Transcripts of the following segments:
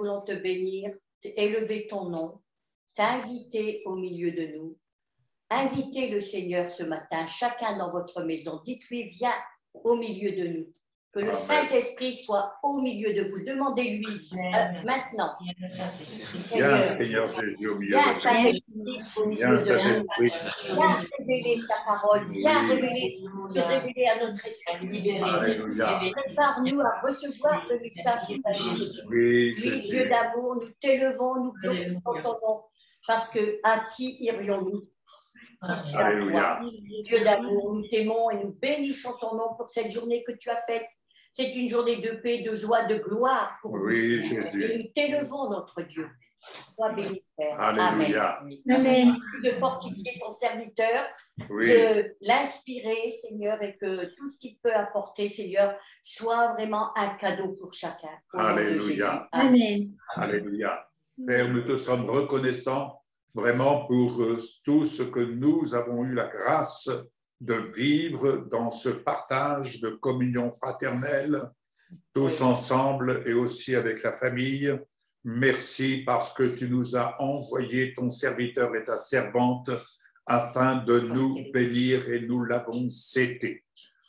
voulons te bénir, élever ton nom, t'inviter au milieu de nous. Invitez le Seigneur ce matin, chacun dans votre maison. Dites-lui, viens au milieu de nous. Que le Saint-Esprit soit au milieu de vous. Demandez-lui maintenant. Viens, Seigneur Jésus, au milieu Viens, de Saint-Esprit, au milieu Viens, de nous. Saint-Esprit. Viens révéler ta parole. Viens révéler à notre esprit. Alléluia. Prépare-nous à recevoir le message que tu as donné. Oui, Oui, Jésus. Dieu d'amour, nous t'élevons, nous glorifions ton nom. Parce que à qui irions-nous? Alléluia. Dieu d'amour, nous t'aimons et nous bénissons ton nom pour cette journée que tu as faite. C'est une journée de paix, de joie, de gloire pour nous. Oui, Jésus. Et nous t'élevons, notre Dieu. Sois béni, Père. Alléluia. Amen. Amen. De fortifier ton serviteur, Oui. de l'inspirer, Seigneur, et que tout ce qu'il peut apporter, Seigneur, soit vraiment un cadeau pour chacun. Au nom de Alléluia. Jésus. Amen. Alléluia. Père, nous te sommes reconnaissants vraiment pour tout ce que nous avons eu la grâce de vivre dans ce partage de communion fraternelle, tous ensemble et aussi avec la famille. Merci parce que tu nous as envoyé ton serviteur et ta servante afin de nous bénir et nous l'avons été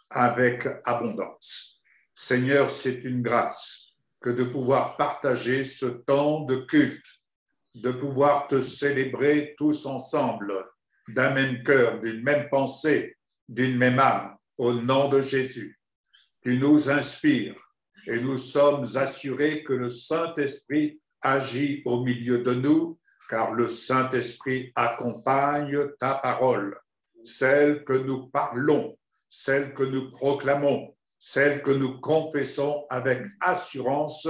avec abondance. Seigneur, c'est une grâce que de pouvoir partager ce temps de culte, de pouvoir te célébrer tous ensemble, d'un même cœur, d'une même pensée, d'une même âme, au nom de Jésus. Tu nous inspires et nous sommes assurés que le Saint-Esprit agit au milieu de nous, car le Saint-Esprit accompagne ta parole, celle que nous parlons, celle que nous proclamons, celle que nous confessons avec assurance,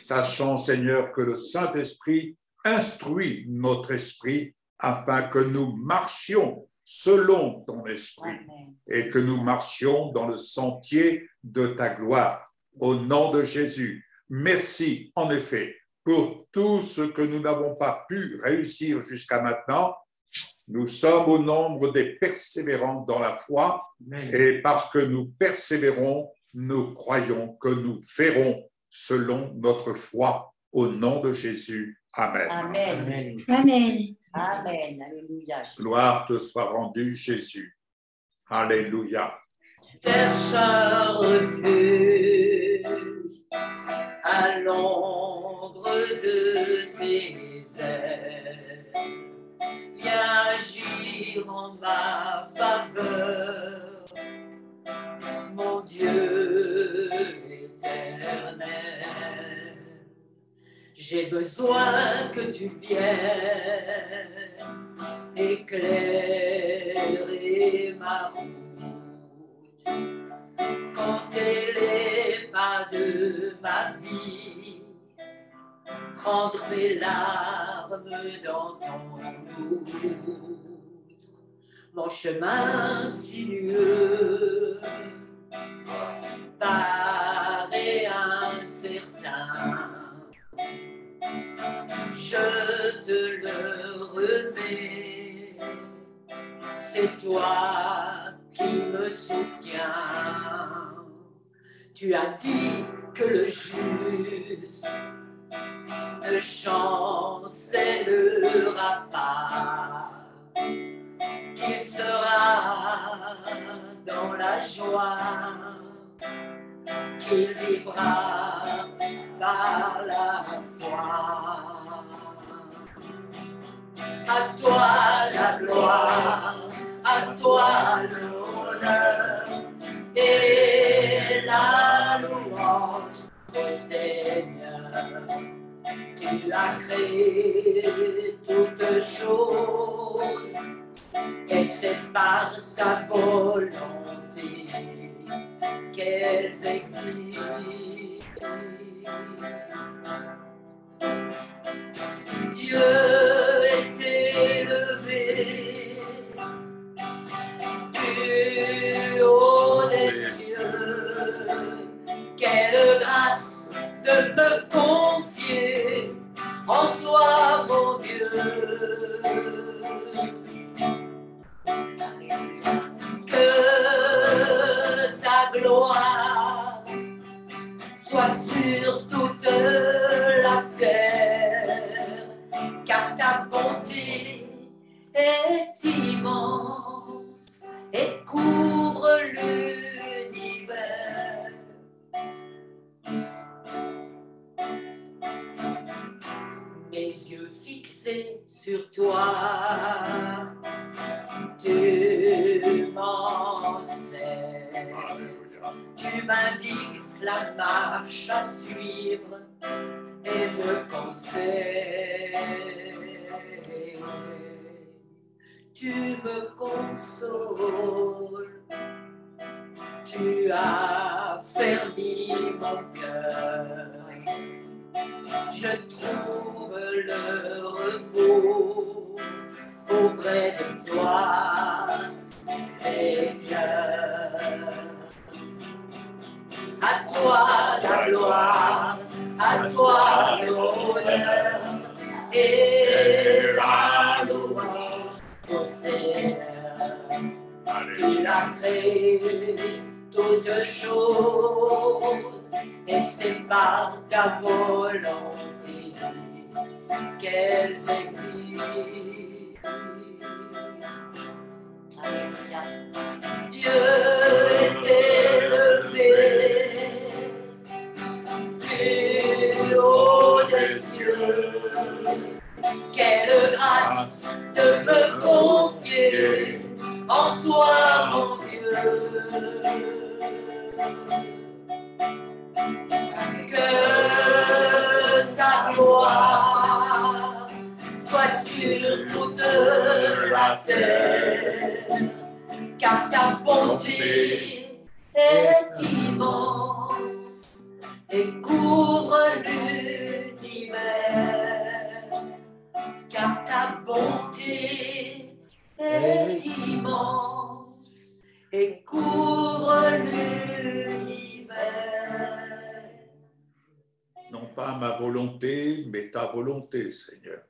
sachant, Seigneur, que le Saint-Esprit instruit notre esprit afin que nous marchions selon ton esprit et que nous marchions dans le sentier de ta gloire. Au nom de Jésus, merci en effet pour tout ce que nous n'avons pas pu réussir jusqu'à maintenant. Nous sommes au nombre des persévérants dans la foi et parce que nous persévérons, nous croyons que nous ferons selon notre foi. Au nom de Jésus. Amen. Amen. Amen. Amen. Alléluia. Gloire te soit rendue, Jésus. Alléluia. Chercheur refuge à l'ombre de tes ailes, viens agir en ma faveur, mon Dieu éternel. J'ai besoin que tu viennes éclairer ma route, compter les pas de ma vie, prendre mes larmes dans ton outre, mon chemin sinueux, paraît incertain. Je te le remets, c'est toi qui me soutiens. Tu as dit que le juste ne chancellera pas, qu'il sera dans la joie, qu'il vivra par la foi. À toi la gloire, à toi l'honneur et la louange, ô Seigneur. Tu as créé toutes choses et c'est par sa volonté qu'elles existent. Dieu est élevé du haut des cieux. Quelle grâce de me confier en toi, mon Dieu. Que ta gloire soit sur toute la terre. sur toi, tu m'enseignes, tu m'indiques la marche à suivre et me conseilles. Tu me consoles, tu as fermi mon cœur. Je trouve le repos auprès de toi, Seigneur. À toi la gloire, à toi l'honneur et la louange au Seigneur. Tu as créé toutes choses et c'est par ta volonté qu'elles existent. Alléluia. Dieu est élevé, plus haut des cieux. Quelle grâce de me confier en toi, mon Dieu. Que ta gloire soit sur toute la terre, car ta bonté est immense et couvre l'univers. Car ta bonté est immense et couvre l'univers. Non pas ma volonté, mais ta volonté, Seigneur.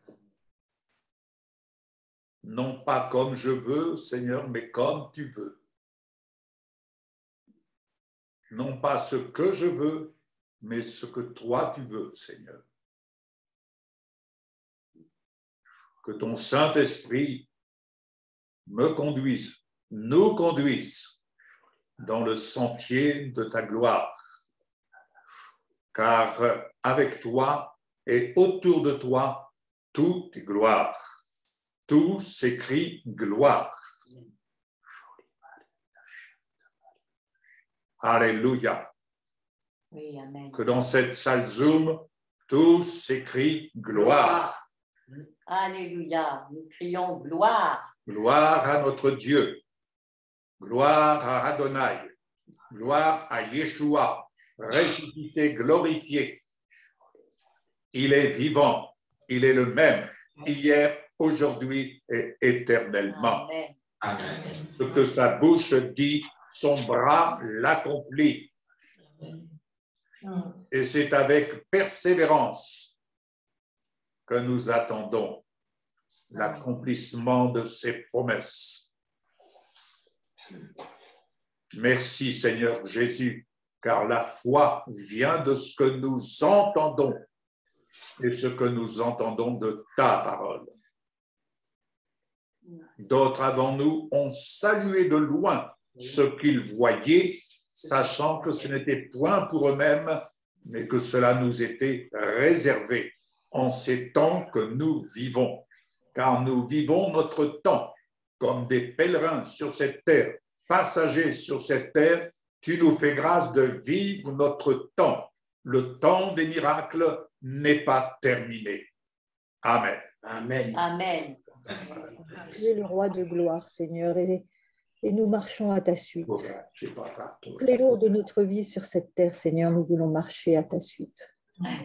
Non pas comme je veux, Seigneur, mais comme tu veux. Non pas ce que je veux, mais ce que toi tu veux, Seigneur. Que ton Saint-Esprit me conduise, nous conduise dans le sentier de ta gloire. Car avec toi et autour de toi, tout est gloire. Tout s'écrit gloire. Alléluia. Oui, amen. Que dans cette salle Zoom, tout s'écrit gloire. Alléluia. Nous crions gloire. Gloire à notre Dieu. Gloire à Adonai. Gloire à Yeshua. Ressuscité, glorifié. Il est vivant. Il est le même. Hier, aujourd'hui et éternellement. Amen. Amen. Ce que sa bouche dit, son bras l'accomplit. Et c'est avec persévérance que nous attendons l'accomplissement de ses promesses. Merci Seigneur Jésus, car la foi vient de ce que nous entendons et ce que nous entendons de ta parole. D'autres avant nous ont salué de loin ce qu'ils voyaient, sachant que ce n'était point pour eux-mêmes, mais que cela nous était réservé en ces temps que nous vivons. Car nous vivons notre temps comme des pèlerins sur cette terre, passagers sur cette terre. Tu nous fais grâce de vivre notre temps. Le temps des miracles n'est pas terminé. Amen. Amen. Amen. Tu es le roi de gloire, Seigneur, et nous marchons à ta suite. Tous les jours de notre vie sur cette terre, Seigneur, nous voulons marcher à ta suite.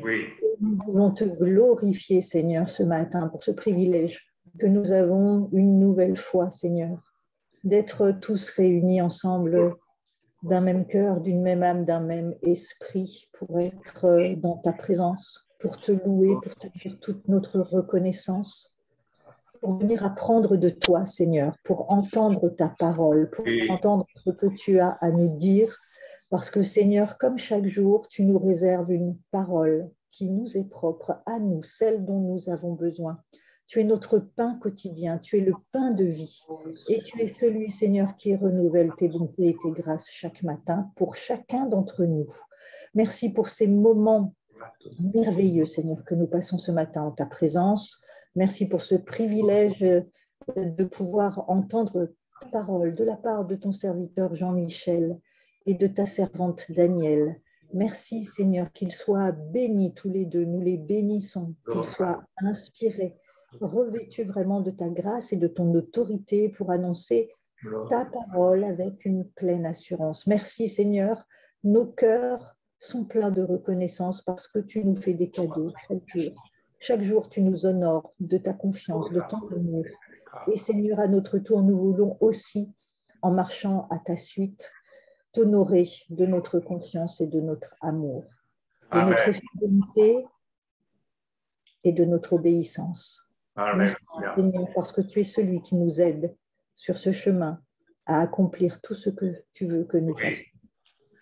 Oui. Nous voulons te glorifier, Seigneur, ce matin pour ce privilège que nous avons une nouvelle fois, Seigneur, d'être tous réunis ensemble d'un même cœur, d'une même âme, d'un même esprit pour être dans ta présence, pour te louer, pour te dire toute notre reconnaissance, pour venir apprendre de toi, Seigneur, pour entendre ta parole, pour entendre ce que tu as à nous dire, parce que, Seigneur, comme chaque jour, tu nous réserves une parole qui nous est propre à nous, celle dont nous avons besoin. Tu es notre pain quotidien, tu es le pain de vie, et tu es celui, Seigneur, qui renouvelle tes bontés et tes grâces chaque matin pour chacun d'entre nous. Merci pour ces moments merveilleux, Seigneur, que nous passons ce matin en ta présence. Merci pour ce privilège de pouvoir entendre ta parole de la part de ton serviteur Jean-Michel et de ta servante Danielle. Merci Seigneur, qu'ils soient bénis tous les deux, nous les bénissons, qu'ils soient inspirés, revêtus vraiment de ta grâce et de ton autorité pour annoncer ta parole avec une pleine assurance. Merci Seigneur, nos cœurs sont pleins de reconnaissance parce que tu nous fais des cadeaux chaque jour. Chaque jour, tu nous honores de ta confiance, de ton amour. Et Seigneur, à notre tour, nous voulons aussi, en marchant à ta suite, t'honorer de notre confiance et de notre amour, de notre fidélité et de notre obéissance. Amen. Merci Seigneur, parce que tu es celui qui nous aide sur ce chemin à accomplir tout ce que tu veux que nous fassions.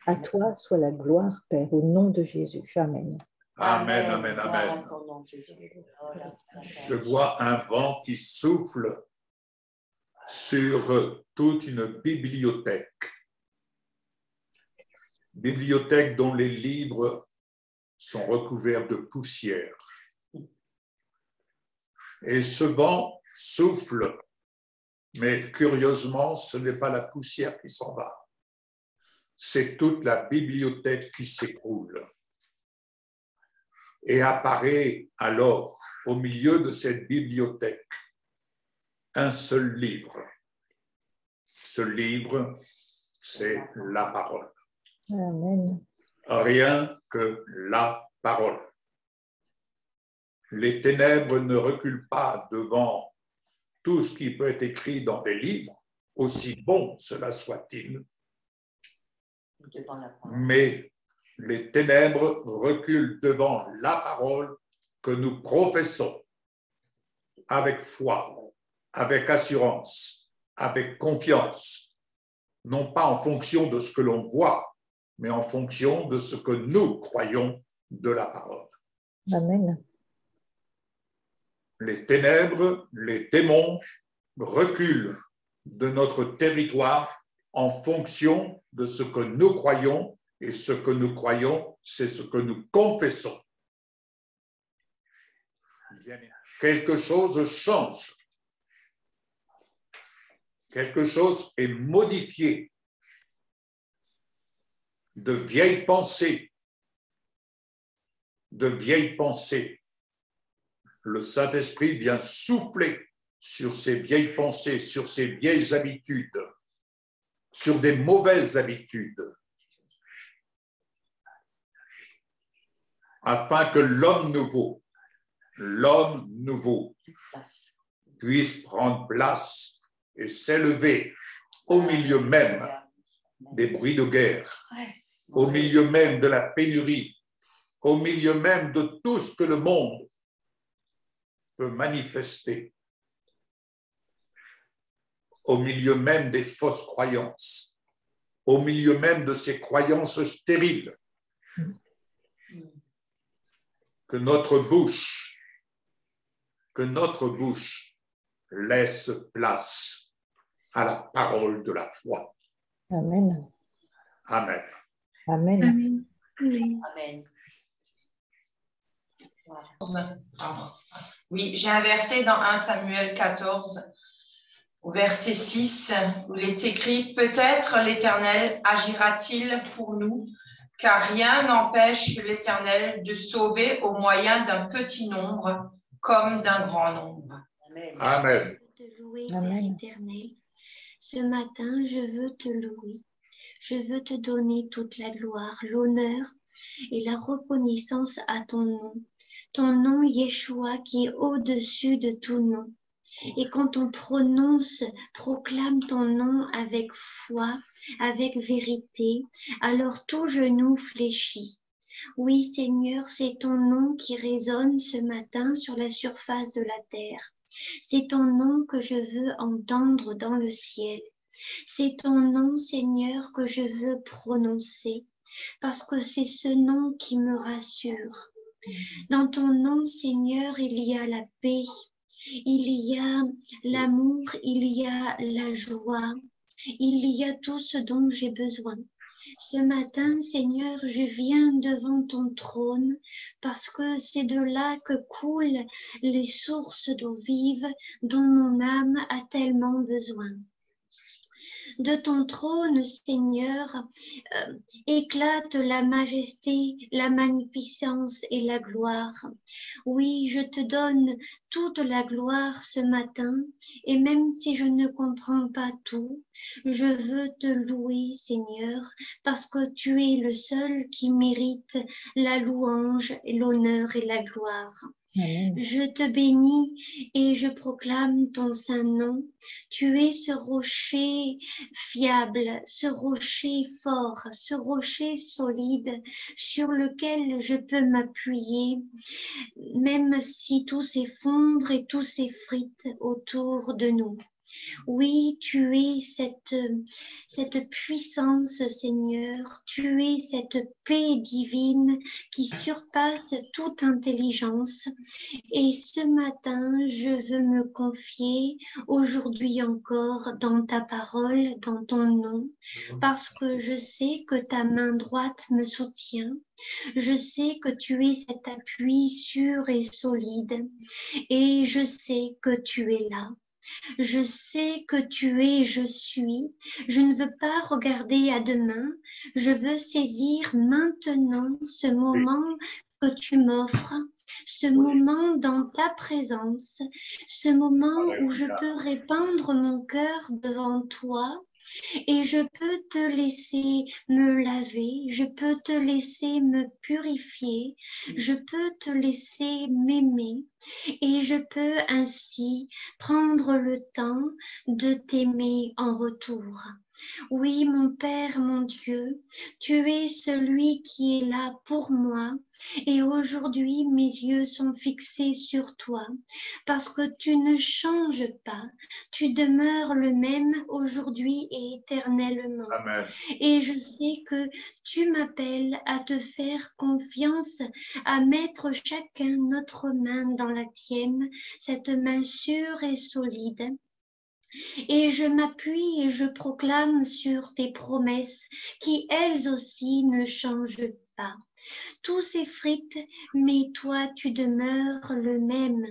À toi soit la gloire, Père, au nom de Jésus. Amen. Amen, amen, amen. Je vois un vent qui souffle sur toute une bibliothèque. Bibliothèque dont les livres sont recouverts de poussière. Et ce vent souffle, mais curieusement, ce n'est pas la poussière qui s'en va. C'est toute la bibliothèque qui s'écroule. Et apparaît alors, au milieu de cette bibliothèque, un seul livre. Ce livre, c'est la parole. Amen. Rien que la parole. Les ténèbres ne reculent pas devant tout ce qui peut être écrit dans des livres, aussi bon cela soit-il, mais les ténèbres reculent devant la parole que nous professons avec foi, avec assurance, avec confiance, non pas en fonction de ce que l'on voit, mais en fonction de ce que nous croyons de la parole. Amen. Les ténèbres, les démons reculent de notre territoire en fonction de ce que nous croyons, et ce que nous croyons, c'est ce que nous confessons. Quelque chose change. Quelque chose est modifié. De vieilles pensées. De vieilles pensées. Le Saint-Esprit vient souffler sur ces vieilles pensées, sur ces vieilles habitudes, sur des mauvaises habitudes, afin que l'homme nouveau puisse prendre place et s'élever au milieu même des bruits de guerre, au milieu même de la pénurie, au milieu même de tout ce que le monde peut manifester, au milieu même des fausses croyances, au milieu même de ces croyances stériles. Que notre bouche laisse place à la parole de la foi. Amen. Amen. Amen. Amen. Amen. Amen. Voilà. Oui, j'ai un verset dans 1 Samuel 14, au verset 6, où il est écrit « Peut-être l'Éternel agira-t-il pour nous, car rien n'empêche l'Éternel de sauver au moyen d'un petit nombre comme d'un grand nombre. » Amen. Je veux te louer, Amen. Père éternel. Ce matin, je veux te louer. Je veux te donner toute la gloire, l'honneur et la reconnaissance à ton nom Yeshua qui est au-dessus de tout nom. Et quand on proclame ton nom avec foi, avec vérité, alors tout genou fléchit. Oui, Seigneur, c'est ton nom qui résonne ce matin sur la surface de la terre. C'est ton nom que je veux entendre dans le ciel. C'est ton nom, Seigneur, que je veux prononcer, parce que c'est ce nom qui me rassure. Dans ton nom, Seigneur, il y a la paix, il y a l'amour, il y a la joie, il y a tout ce dont j'ai besoin. Ce matin, Seigneur, je viens devant ton trône parce que c'est de là que coulent les sources d'eau vive dont mon âme a tellement besoin. De ton trône, Seigneur, éclate la majesté, la magnificence et la gloire. Oui, je te donne toute la gloire ce matin, et même si je ne comprends pas tout, je veux te louer, Seigneur, parce que tu es le seul qui mérite la louange, l'honneur et la gloire. Amen. Je te bénis et je proclame ton saint nom. Tu es ce rocher fiable, ce rocher fort, ce rocher solide sur lequel je peux m'appuyer, même si tout s'effondre et tout s'effrite autour de nous. Oui, tu es cette puissance, Seigneur. Tu es cette paix divine qui surpasse toute intelligence. Et ce matin, je veux me confier aujourd'hui encore dans ta parole, dans ton nom, parce que je sais que ta main droite me soutient. Je sais que tu es cet appui sûr et solide. Et je sais que tu es là. Je sais que tu es, je suis. Je ne veux pas regarder à demain. Je veux saisir maintenant ce moment que tu m'offres, ce moment dans ta présence, ce moment où je peux répandre mon cœur devant toi. Et je peux te laisser me laver, je peux te laisser me purifier, je peux te laisser m'aimer et je peux ainsi prendre le temps de t'aimer en retour. Oui, mon Père, mon Dieu, tu es celui qui est là pour moi et aujourd'hui mes yeux sont fixés sur toi parce que tu ne changes pas, tu demeures le même aujourd'hui et éternellement. Amen. Et je sais que tu m'appelles à te faire confiance, à mettre chacun notre main dans la tienne, cette main sûre et solide. Et je m'appuie et je proclame sur tes promesses qui, elles aussi, ne changent pas. Tout s'effrite, mais toi, tu demeures le même.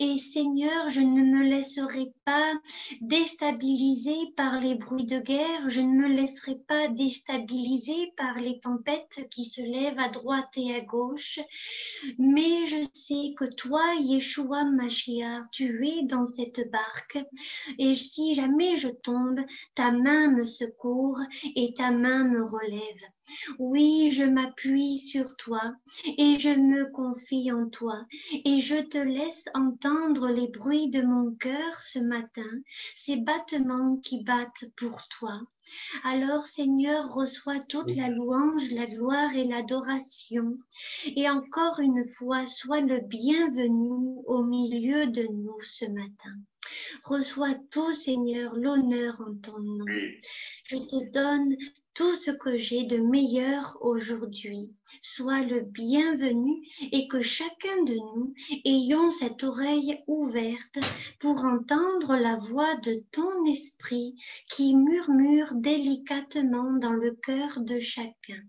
Et Seigneur, je ne me laisserai pas déstabiliser par les bruits de guerre, je ne me laisserai pas déstabiliser par les tempêtes qui se lèvent à droite et à gauche, mais je sais que toi, Yeshua Mashiach, tu es dans cette barque, et si jamais je tombe, ta main me secourt et ta main me relève. Oui, je m'appuie sur toi et je me confie en toi et je te laisse entendre les bruits de mon cœur ce matin, ces battements qui battent pour toi. Alors Seigneur, reçois toute la louange, la gloire et l'adoration. Et encore une fois, sois le bienvenu au milieu de nous ce matin. Reçois tout, Seigneur, l'honneur en ton nom. Je te donne tout ce que j'ai de meilleur aujourd'hui. Sois le bienvenu et que chacun de nous ayons cette oreille ouverte pour entendre la voix de ton esprit qui murmure délicatement dans le cœur de chacun.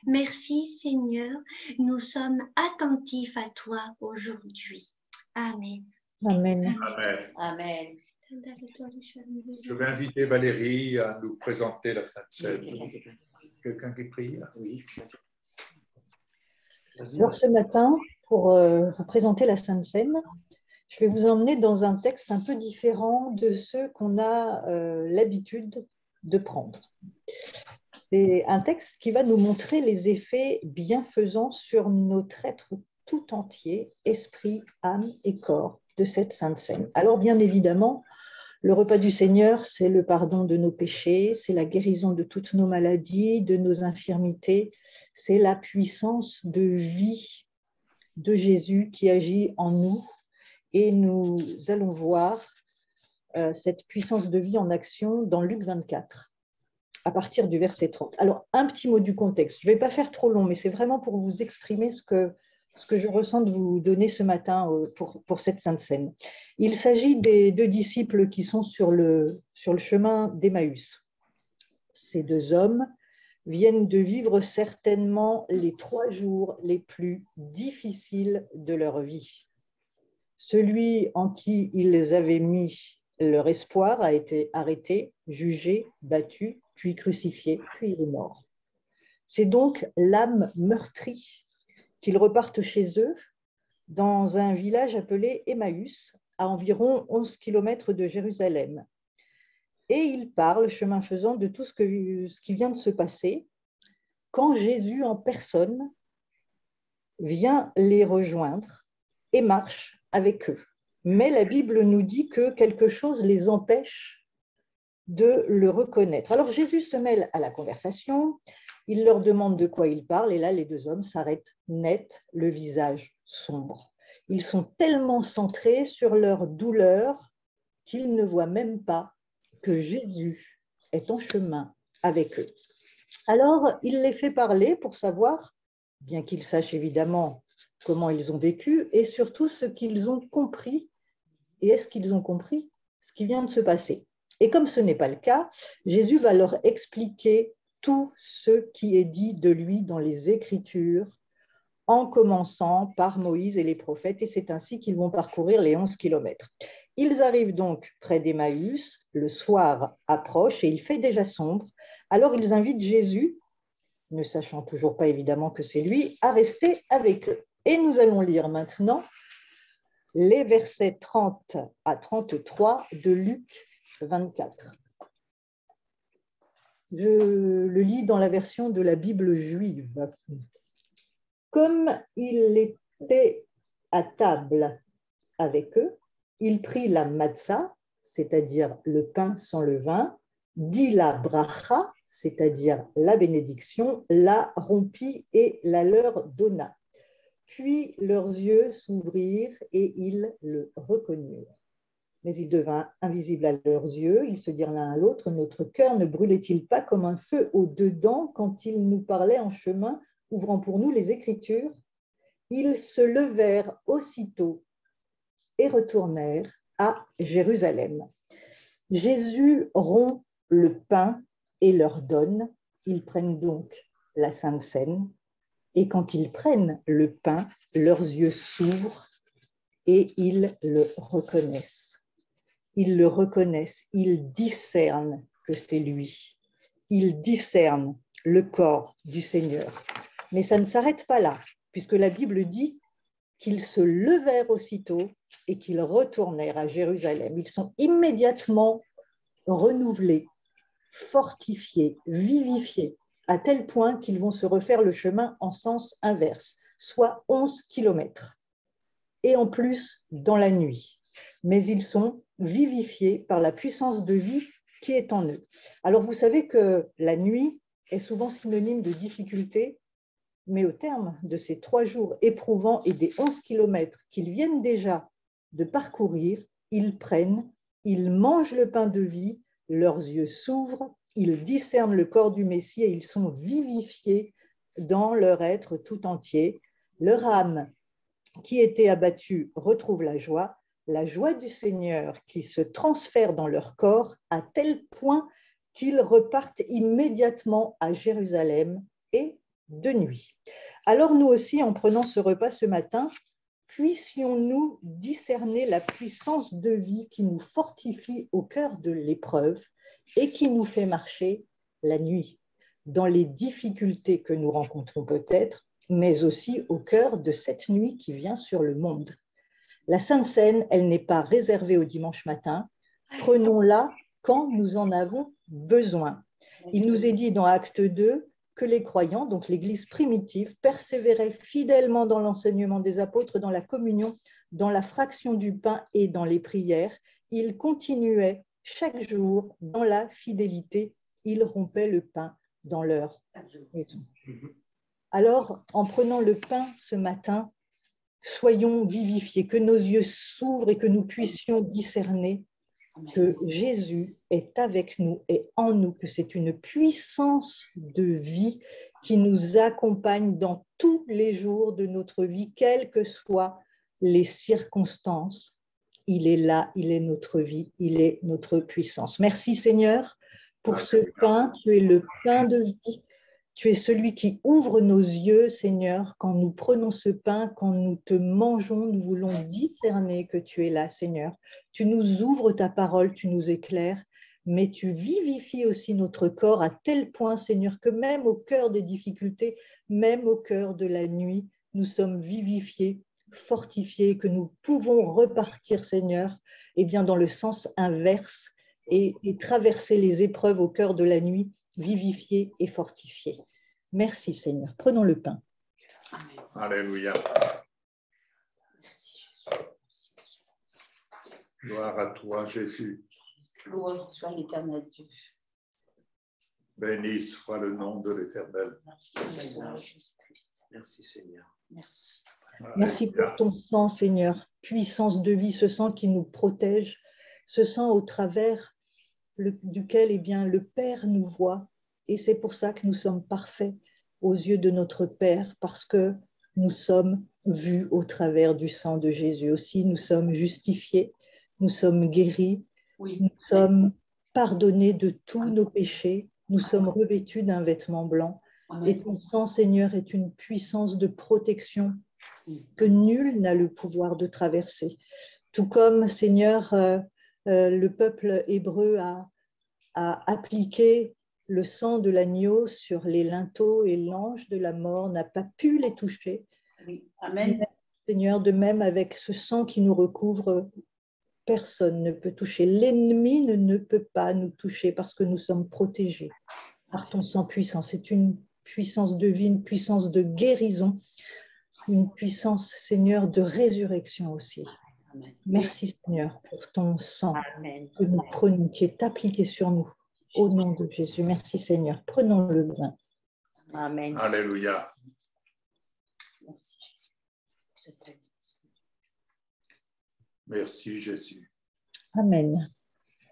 Merci Seigneur, nous sommes attentifs à toi aujourd'hui. Amen. Amen. Amen. Amen. Je vais inviter Valérie à nous présenter la Sainte Seine. Quelqu'un qui prie? Oui. Alors ce matin, pour vous présenter la Sainte Seine, je vais vous emmener dans un texte un peu différent de ceux qu'on a l'habitude de prendre. C'est un texte qui va nous montrer les effets bienfaisants sur notre être tout entier, esprit, âme et corps de cette Sainte Seine. Alors bien évidemment, le repas du Seigneur, c'est le pardon de nos péchés, c'est la guérison de toutes nos maladies, de nos infirmités, c'est la puissance de vie de Jésus qui agit en nous. Et nous allons voir cette puissance de vie en action dans Luc 24, à partir du verset 30. Alors, un petit mot du contexte. Je ne vais pas faire trop long, mais c'est vraiment pour vous exprimer ce que je ressens de vous donner ce matin pour cette Sainte Seine. Il s'agit des deux disciples qui sont sur le chemin d'Emmaüs. Ces deux hommes viennent de vivre certainement les 3 jours les plus difficiles de leur vie. Celui en qui ils avaient mis leur espoir a été arrêté, jugé, battu, puis crucifié, puis il est mort. C'est donc l'âme meurtrie qu'ils repartent chez eux dans un village appelé Emmaüs, à environ 11 km de Jérusalem. Et ils parlent, chemin faisant, de tout ce qui vient de se passer, quand Jésus en personne vient les rejoindre et marche avec eux. Mais la Bible nous dit que quelque chose les empêche de le reconnaître. Alors Jésus se mêle à la conversation, il leur demande de quoi il parle, et là les 2 hommes s'arrêtent net, le visage sombre. Ils sont tellement centrés sur leur douleur qu'ils ne voient même pas que Jésus est en chemin avec eux. Alors il les fait parler pour savoir, bien qu'ils sachent évidemment comment ils ont vécu, et surtout ce qu'ils ont compris. Et est-ce qu'ils ont compris ce qui vient de se passer? Et comme ce n'est pas le cas, Jésus va leur expliquer tout ce qui est dit de lui dans les Écritures, en commençant par Moïse et les prophètes, et c'est ainsi qu'ils vont parcourir les 11 kilomètres. Ils arrivent donc près d'Emmaüs, le soir approche et il fait déjà sombre, alors ils invitent Jésus, ne sachant toujours pas évidemment que c'est lui, à rester avec eux. Et nous allons lire maintenant les versets 30 à 33 de Luc 24. Je le lis dans la version de la Bible juive. Comme il était à table avec eux, il prit la matzah, c'est-à-dire le pain sans levain, dit la bracha, c'est-à-dire la bénédiction, la rompit et la leur donna. Puis leurs yeux s'ouvrirent et ils le reconnurent. Mais il devint invisible à leurs yeux. Ils se dirent l'un à l'autre, notre cœur ne brûlait-il pas comme un feu au-dedans quand il nous parlait en chemin, ouvrant pour nous les Écritures? Ils se levèrent aussitôt et retournèrent à Jérusalem. Jésus rompt le pain et leur donne. Ils prennent donc la Sainte Seine. Et quand ils prennent le pain, leurs yeux s'ouvrent et ils le reconnaissent. Ils le reconnaissent, ils discernent que c'est lui. Ils discernent le corps du Seigneur. Mais ça ne s'arrête pas là, puisque la Bible dit qu'ils se levèrent aussitôt et qu'ils retournèrent à Jérusalem. Ils sont immédiatement renouvelés, fortifiés, vivifiés, à tel point qu'ils vont se refaire le chemin en sens inverse, soit 11 kilomètres. Et en plus, dans la nuit. Mais ils sont vivifiés par la puissance de vie qui est en eux. Alors vous savez que la nuit est souvent synonyme de difficulté, mais au terme de ces 3 jours éprouvants et des 11 kilomètres qu'ils viennent déjà de parcourir, ils mangent le pain de vie, leurs yeux s'ouvrent, ils discernent le corps du Messie et ils sont vivifiés dans leur être tout entier. Leur âme qui était abattue retrouve la joie du Seigneur qui se transfère dans leur corps à tel point qu'ils repartent immédiatement à Jérusalem et de nuit. Alors nous aussi, en prenant ce repas ce matin, puissions-nous discerner la puissance de vie qui nous fortifie au cœur de l'épreuve et qui nous fait marcher la nuit, dans les difficultés que nous rencontrons peut-être, mais aussi au cœur de cette nuit qui vient sur le monde. La Sainte Seine, elle n'est pas réservée au dimanche matin. Prenons-la quand nous en avons besoin. Il nous est dit dans Acte 2 que les croyants, donc l'Église primitive, persévéraient fidèlement dans l'enseignement des apôtres, dans la communion, dans la fraction du pain et dans les prières. Ils continuaient chaque jour dans la fidélité. Ils rompaient le pain dans leur maison. Alors, en prenant le pain ce matin, soyons vivifiés, que nos yeux s'ouvrent et que nous puissions discerner que Jésus est avec nous et en nous, que c'est une puissance de vie qui nous accompagne dans tous les jours de notre vie, quelles que soient les circonstances. Il est là, il est notre vie, il est notre puissance. Merci Seigneur pour ce pain, tu es le pain de vie. Tu es celui qui ouvre nos yeux, Seigneur, quand nous prenons ce pain, quand nous te mangeons, nous voulons discerner que tu es là, Seigneur. Tu nous ouvres ta parole, tu nous éclaires, mais tu vivifies aussi notre corps à tel point, Seigneur, que même au cœur des difficultés, même au cœur de la nuit, nous sommes vivifiés, fortifiés, que nous pouvons repartir, Seigneur, eh bien dans le sens inverse et traverser les épreuves au cœur de la nuit, vivifié et fortifié. Merci Seigneur. Prenons le pain. Amen. Alléluia. Merci Jésus. Gloire à toi, Jésus. Gloire soit l'Éternel Dieu. Béni soit le nom de l'Éternel. Merci Seigneur Jésus-Christ. Merci Seigneur. Merci. Merci pour ton sang, Seigneur. Puissance de vie, ce sang qui nous protège, ce sang au travers duquel eh bien, le Père nous voit. Et c'est pour ça que nous sommes parfaits aux yeux de notre Père, parce que nous sommes vus au travers du sang de Jésus aussi. Nous sommes justifiés, nous sommes guéris, Oui. nous sommes pardonnés de tous nos péchés, nous sommes revêtus d'un vêtement blanc. Amen. Et ton sang, Seigneur, est une puissance de protection que nul n'a le pouvoir de traverser. Tout comme, Seigneur, le peuple hébreu a appliqué le sang de l'agneau sur les linteaux et l'ange de la mort n'a pas pu les toucher. Oui. Amen. Seigneur, de même avec ce sang qui nous recouvre, personne ne peut toucher. L'ennemi ne peut pas nous toucher parce que nous sommes protégés par ton sang puissant. C'est une puissance de vie, une puissance de guérison, une puissance, Seigneur, de résurrection aussi. Amen. Merci, Seigneur, pour ton sang Amen. que nous prenons, qui est appliqué sur nous. Au nom de Jésus. Merci, Seigneur. Prenons le vin. Amen. Alléluia. Merci Jésus. C'est très bien. Merci, Jésus. Amen.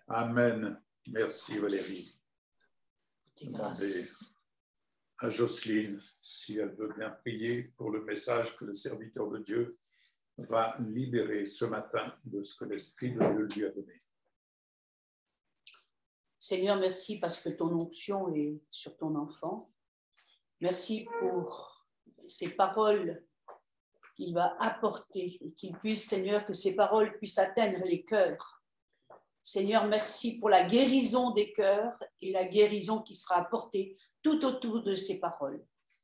Amen. Merci, Valérie. Demandez à Jocelyne si elle veut bien prier pour le message que le serviteur de Dieu va libérer ce matin de ce que l'Esprit de Dieu lui a donné. Seigneur, merci parce que ton onction est sur ton enfant. Merci pour ces paroles qu'il va apporter et qu'il puisse, Seigneur, que ces paroles puissent atteindre les cœurs. Seigneur, merci pour la guérison des cœurs et la guérison qui sera apportée tout autour de ces paroles.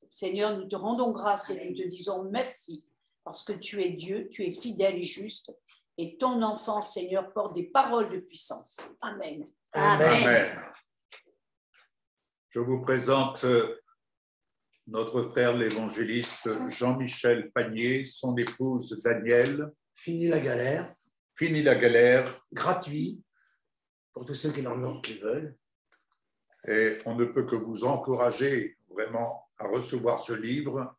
Seigneur, nous te rendons grâce et nous te disons merci parce que tu es Dieu, tu es fidèle et juste et ton enfant, Seigneur, porte des paroles de puissance. Amen. Amen. Amen. Je vous présente notre frère l'évangéliste Jean-Michel Panier, son épouse Danielle. Fini la galère. Fini la galère. Gratuit pour tous ceux qui veulent. Et on ne peut que vous encourager vraiment à recevoir ce livre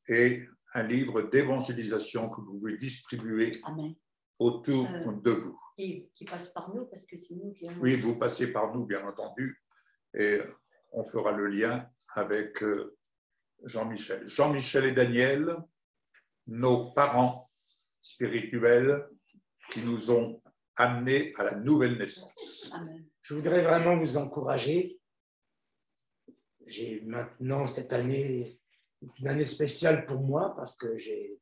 et un livre d'évangélisation que vous pouvez distribuer Amen. Autour de vous. Et qui passe par nous, parce que c'est nous qui... Oui, vous passez par nous, bien entendu, et on fera le lien avec Jean-Michel. Jean-Michel et Daniel, nos parents spirituels qui nous ont amenés à la nouvelle naissance. Amen. Je voudrais vraiment vous encourager. J'ai maintenant cette année, une année spéciale pour moi parce que j'ai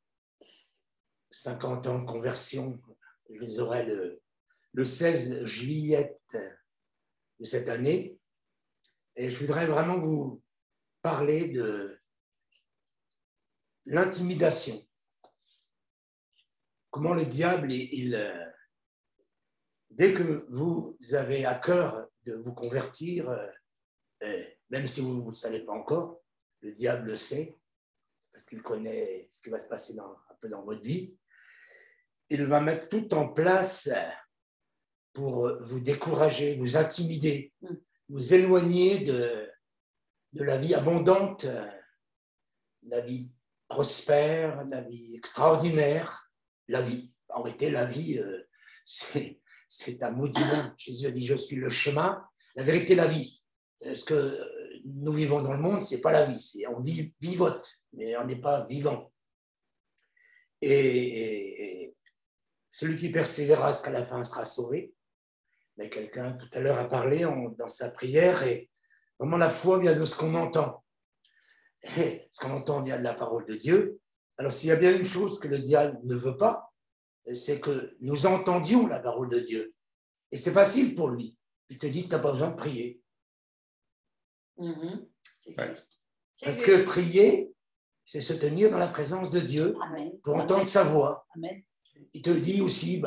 50 ans de conversion. Je les aurai le 16 juillet de cette année. Et je voudrais vraiment vous parler de l'intimidation. Comment le diable, dès que vous avez à cœur de vous convertir, même si vous ne le savez pas encore, le diable le sait, parce qu'il connaît ce qui va se passer un peu dans votre vie. Il va mettre tout en place pour vous décourager, vous intimider, vous éloigner de la vie abondante, la vie prospère, la vie extraordinaire, la vie. En réalité, la vie, c'est un mot divin. Jésus a dit, je suis le chemin, la vérité, la vie. Ce que nous vivons dans le monde, ce n'est pas la vie, on vivote, mais on n'est pas vivant. Et celui qui persévérera jusqu'à la fin sera sauvé. Mais quelqu'un tout à l'heure a parlé dans sa prière et Vraiment, la foi vient de ce qu'on entend. Et ce qu'on entend vient de la parole de Dieu. Alors, s'il y a bien une chose que le diable ne veut pas, c'est que nous entendions la parole de Dieu. Et c'est facile pour lui. Il te dit que tu n'as pas besoin de prier. Parce que prier, c'est se tenir dans la présence de Dieu pour entendre sa voix. Amen. Il te dit aussi,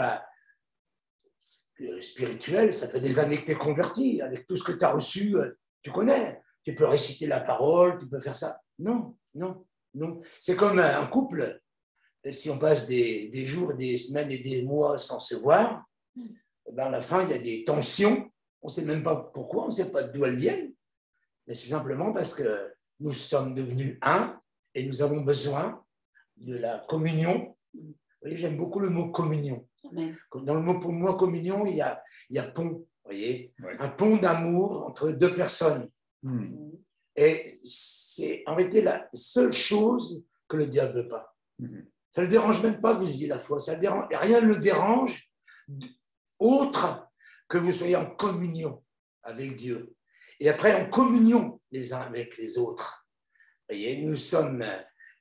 le spirituel, ça fait des années que tu es converti. Avec tout ce que tu as reçu, tu connais. Tu peux réciter la parole, tu peux faire ça. Non, non, non. C'est comme un couple. Si on passe des jours, des semaines et des mois sans se voir, à la fin, il y a des tensions. On ne sait même pas pourquoi, on ne sait pas d'où elles viennent. Mais c'est simplement parce que nous sommes devenus un et nous avons besoin de la communion. Vous voyez, j'aime beaucoup le mot communion. Amen. Dans le mot, pour moi, communion, il y a pont. Vous voyez, un pont d'amour entre deux personnes. Et c'est en réalité la seule chose que le diable ne veut pas. Ça ne le dérange même pas que vous ayez la foi. Rien ne le dérange autre que vous soyez en communion avec Dieu. Et après, en communion les uns avec les autres. Vous voyez, nous sommes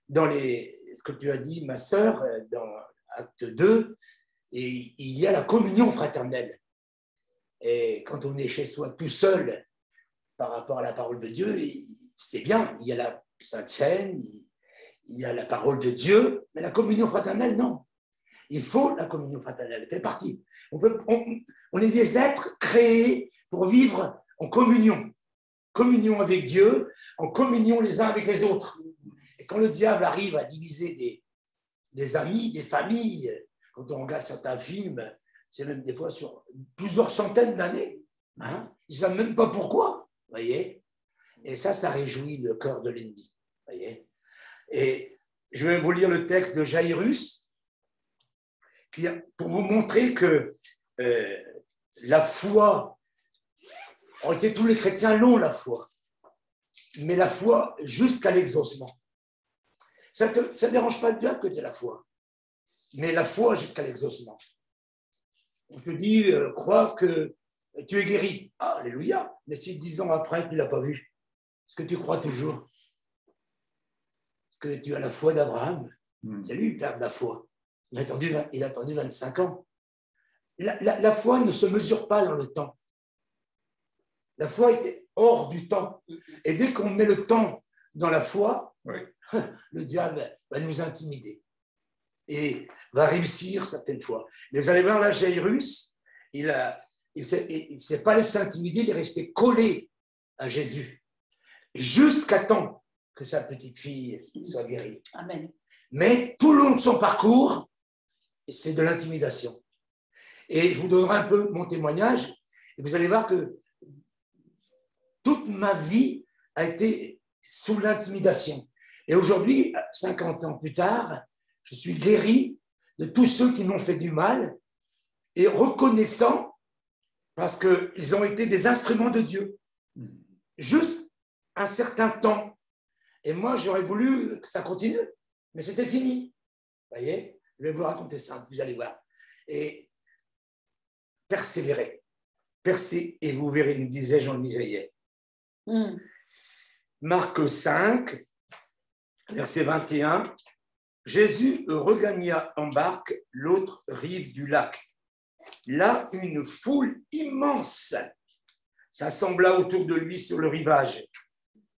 dans ce que tu as dit, ma sœur, dans Acte 2, et il y a la communion fraternelle. Et quand on est chez soi tout seul par rapport à la parole de Dieu, c'est bien, il y a la Sainte Seine, il y a la parole de Dieu, mais la communion fraternelle, non. Il faut la communion fraternelle, elle fait partie. On est des êtres créés pour vivre en communion. Communion avec Dieu, en communion les uns avec les autres. Et quand le diable arrive à diviser des amis, des familles, quand on regarde certains films, c'est même des fois sur plusieurs centaines d'années. Ils ne savent même pas pourquoi, voyez. Et ça réjouit le cœur de l'ennemi, voyez. Et je vais vous lire le texte de Jairus, pour vous montrer que la foi, en réalité, tous les chrétiens l'ont, la foi, mais la foi jusqu'à l'exaucement. Ça ne dérange pas le diable que tu aies la foi, mais la foi jusqu'à l'exaucement. On te dit, crois que tu es guéri. Ah, alléluia. Mais si 10 ans après, tu ne l'as pas vu, est-ce que tu crois toujours? Est-ce que tu as la foi d'Abraham? C'est lui, le père de la foi. Il a attendu 25 ans. La foi ne se mesure pas dans le temps. La foi était hors du temps. Et dès qu'on met le temps dans la foi, le diable va nous intimider et va réussir certaines fois. Mais vous allez voir là, Jairus, il ne s'est pas laissé intimider, il est resté collé à Jésus jusqu'à temps que sa petite fille soit guérie. Amen. Mais tout le long de son parcours, c'est de l'intimidation. Et je vous donnerai un peu mon témoignage, et vous allez voir que toute ma vie a été sous l'intimidation. Et aujourd'hui, 50 ans plus tard, je suis guéri de tous ceux qui m'ont fait du mal et reconnaissant parce qu'ils ont été des instruments de Dieu. Juste un certain temps. Et moi, j'aurais voulu que ça continue, mais c'était fini. Vous voyez? Je vais vous raconter ça, vous allez voir. Et persévérez. Percez et vous verrez, nous disait Jean Mireillet. Marc 5, verset 21. Jésus regagna en barque l'autre rive du lac. Là, une foule immense s'assembla autour de lui sur le rivage.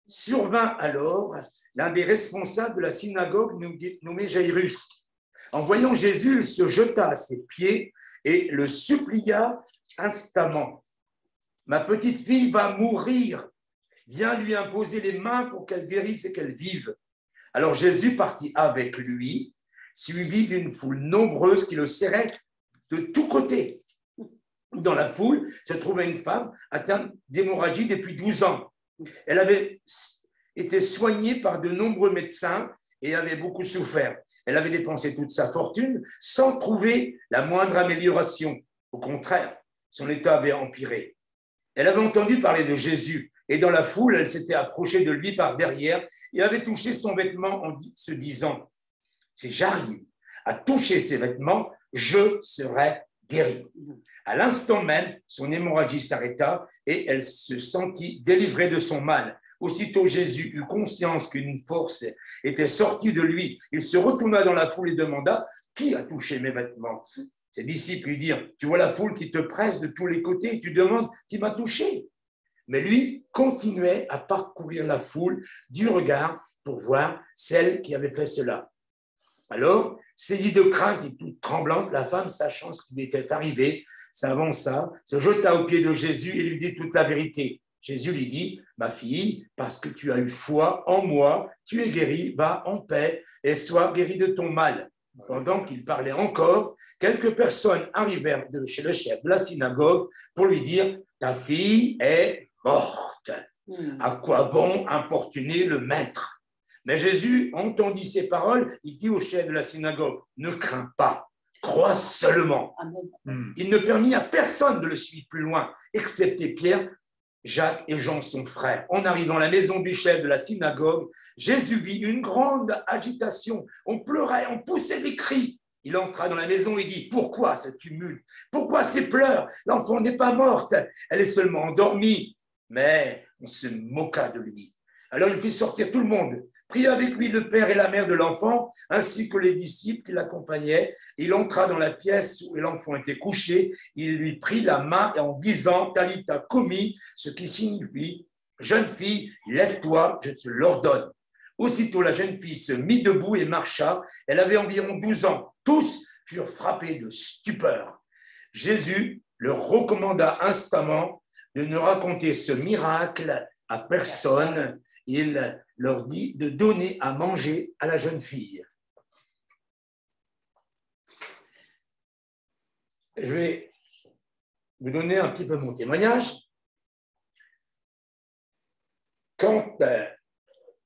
Survint alors l'un des responsables de la synagogue nommé Jairus. En voyant Jésus, il se jeta à ses pieds et le supplia instamment. « Ma petite fille va mourir. Viens lui imposer les mains pour qu'elle guérisse et qu'elle vive. » Alors Jésus partit avec lui, suivi d'une foule nombreuse qui le serrait de tous côtés. Dans la foule se trouvait une femme atteinte d'hémorragie depuis 12 ans. Elle avait été soignée par de nombreux médecins et avait beaucoup souffert. Elle avait dépensé toute sa fortune sans trouver la moindre amélioration. Au contraire, son état avait empiré. Elle avait entendu parler de Jésus et dans la foule, elle s'était approchée de lui par derrière et avait touché son vêtement en se disant « Si j'arrive à toucher ses vêtements, je serai guérie. À l'instant même, son hémorragie s'arrêta et elle se sentit délivrée de son mal. Aussitôt Jésus eut conscience qu'une force était sortie de lui. Il se retourna dans la foule et demanda « Qui a touché mes vêtements ?» Ses disciples lui dirent « Tu vois la foule qui te presse de tous les côtés et tu demandes qui m'a touché ?» Mais lui continuait à parcourir la foule du regard pour voir celle qui avait fait cela. Alors, saisie de crainte et toute tremblante, la femme, sachant ce qui lui était arrivé, s'avança, se jeta aux pieds de Jésus et lui dit toute la vérité. Jésus lui dit, ma fille, parce que tu as eu foi en moi, tu es guérie, va en paix et sois guérie de ton mal. Pendant qu'il parlait encore, quelques personnes arrivèrent de chez le chef de la synagogue pour lui dire, ta fille est morte. À quoi bon importuner le maître? Mais Jésus entendit ces paroles, il dit au chef de la synagogue, ne crains pas, crois seulement. Il ne permit à personne de le suivre plus loin, excepté Pierre, Jacques et Jean, son frère. En arrivant à la maison du chef de la synagogue, Jésus vit une grande agitation. On pleurait, on poussait des cris. Il entra dans la maison et dit, pourquoi ce tumulte? Pourquoi ces pleurs? L'enfant n'est pas morte, elle est seulement endormie. Mais on se moqua de lui. Alors il fit sortir tout le monde, prit avec lui le père et la mère de l'enfant, ainsi que les disciples qui l'accompagnaient. Il entra dans la pièce où l'enfant était couché. Il lui prit la main en disant, Talita Komi, ce qui signifie, jeune fille, lève-toi, je te l'ordonne. Aussitôt, la jeune fille se mit debout et marcha. Elle avait environ 12 ans. Tous furent frappés de stupeur. Jésus leur recommanda instamment de ne raconter ce miracle à personne. Il leur dit de donner à manger à la jeune fille. Je vais vous donner un petit peu mon témoignage. Quand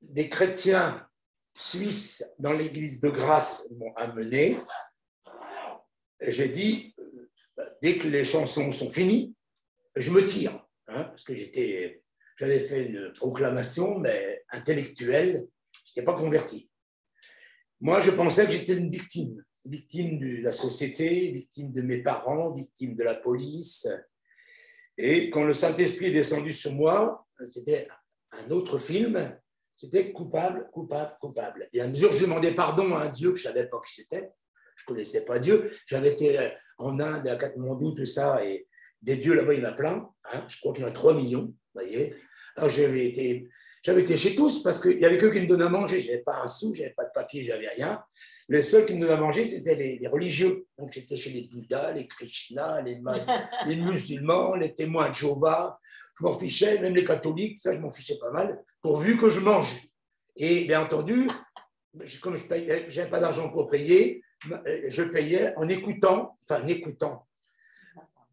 des chrétiens suisses dans l'église de Grasse m'ont amené, j'ai dit, dès que les chansons sont finies, je me tire, parce que j'avais fait une proclamation, mais intellectuelle, je n'étais pas converti. Moi, je pensais que j'étais une victime de la société, victime de mes parents, victime de la police. Et quand le Saint-Esprit est descendu sur moi, c'était un autre film, c'était coupable, coupable, coupable. Et à mesure que je demandais pardon à un Dieu que je ne savais pas qui c'était, je ne connaissais pas Dieu, j'avais été en Inde, à Katmandou, tout ça, et des dieux là-bas, il y en a plein, je crois qu'il y en a 3 millions, vous voyez. Alors j'avais été chez tous parce qu'il n'y avait que qui me donnaient à manger, je n'avais pas un sou, je n'avais pas de papier, je n'avais rien. Les seuls qui me donnaient à manger, c'était les religieux. Donc j'étais chez les Bouddhas, les Krishna, les musulmans, les témoins de Jéhovah. Je m'en fichais, même les catholiques, ça je m'en fichais pas mal, pourvu que je mange. Et bien entendu, comme je n'avais pas d'argent pour payer, je payais en écoutant,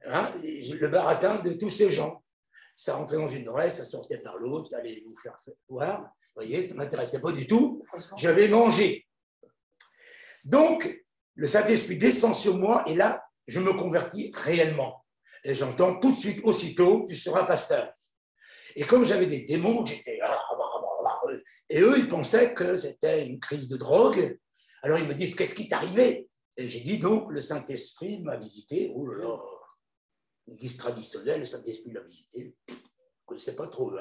le baratin de tous ces gens. Ça rentrait dans une oreille, ça sortait par l'autre, ça allait vous faire voir. Vous voyez, ça ne m'intéressait pas du tout. J'avais mangé. Donc, le Saint-Esprit descend sur moi et là, je me convertis réellement. Et j'entends tout de suite, aussitôt, tu seras pasteur. Et comme j'avais des démons, j'étais... Et eux, ils pensaient que c'était une crise de drogue. Alors, ils me disent, qu'est-ce qui t'est arrivé? Et j'ai dit, donc, le Saint-Esprit m'a visité. Oh là là, l'église traditionnelle, le Saint-Esprit l'a visité. Je ne connaissais pas trop,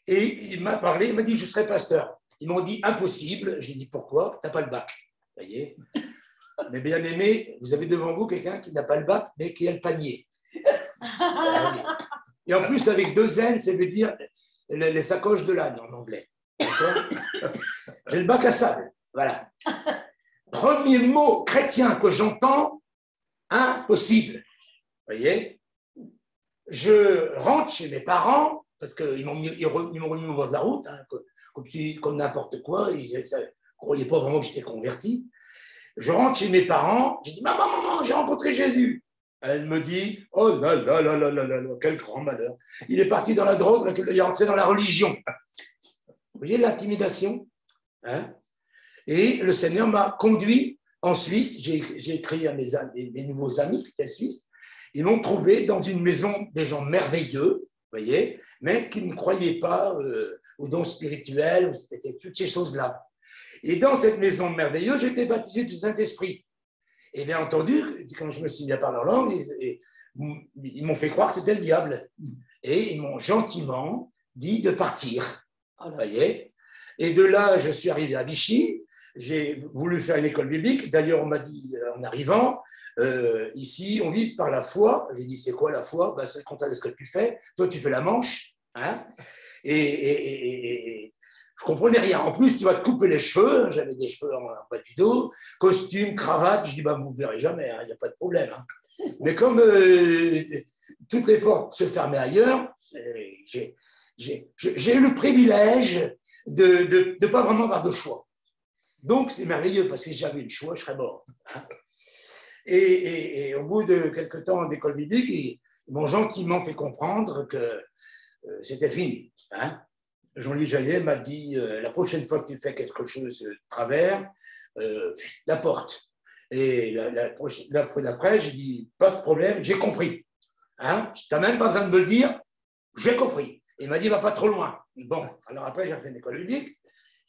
Et il m'a parlé, il m'a dit, je serai pasteur. Ils m'ont dit, impossible. J'ai dit, pourquoi? Tu n'as pas le bac. Vous voyez? Mais bien aimé, vous avez devant vous quelqu'un qui n'a pas le bac, mais qui a le panier. Et en plus, avec 2 N, ça veut dire les sacoches de l'âne en anglais. J'ai le bac à sable. Voilà. Premier mot chrétien que j'entends, impossible. Vous voyez? Je rentre chez mes parents, parce qu'ils m'ont remis au bord de la route, comme n'importe quoi, ils ne croyaient pas vraiment que j'étais converti. Je rentre chez mes parents, j'ai dit, maman, j'ai rencontré Jésus. Elle me dit, oh là là là là là là, quel grand malheur. Il est parti dans la drogue, il est entré dans la religion. Vous voyez l'intimidation, Et le Seigneur m'a conduit en Suisse. J'ai écrit à mes nouveaux amis qui étaient suisses. Ils m'ont trouvé dans une maison des gens merveilleux, vous voyez, mais qui ne croyaient pas aux dons spirituels, c'était toutes ces choses-là. Et dans cette maison merveilleuse, j'ai été baptisé du Saint-Esprit. Et bien entendu, quand je me suis mis à parler en langue, ils m'ont fait croire que c'était le diable. Et ils m'ont gentiment dit de partir. Vous voyez? Et de là, je suis arrivé à Vichy. J'ai voulu faire une école biblique. D'ailleurs, on m'a dit en arrivant, ici, on vit par la foi. J'ai dit, c'est quoi la foi? Ben, c'est le contraire de ce que tu fais. Toi, tu fais la manche. Hein? Et je ne comprenais rien. En plus, tu vas te couper les cheveux. J'avais des cheveux en bas du dos, costume, cravate. Je dis, bah, vous ne verrez jamais, il n'y a pas de problème. Hein. Mais comme toutes les portes se fermaient ailleurs, j'ai eu le privilège de ne pas vraiment avoir de choix. Donc, c'est merveilleux parce que si j'avais le choix, je serais mort. Hein. Et au bout de quelques temps d'école biblique, ils m'ont gentiment fait comprendre que c'était fini. Hein. Jean-Louis Jaillet m'a dit la prochaine fois que tu fais quelque chose de travers, la porte. Et la fois d'après, j'ai dit pas de problème, j'ai compris. Hein. Tu n'as même pas besoin de me le dire, j'ai compris. Et il m'a dit va pas trop loin. Bon, alors après, j'ai fait une école biblique.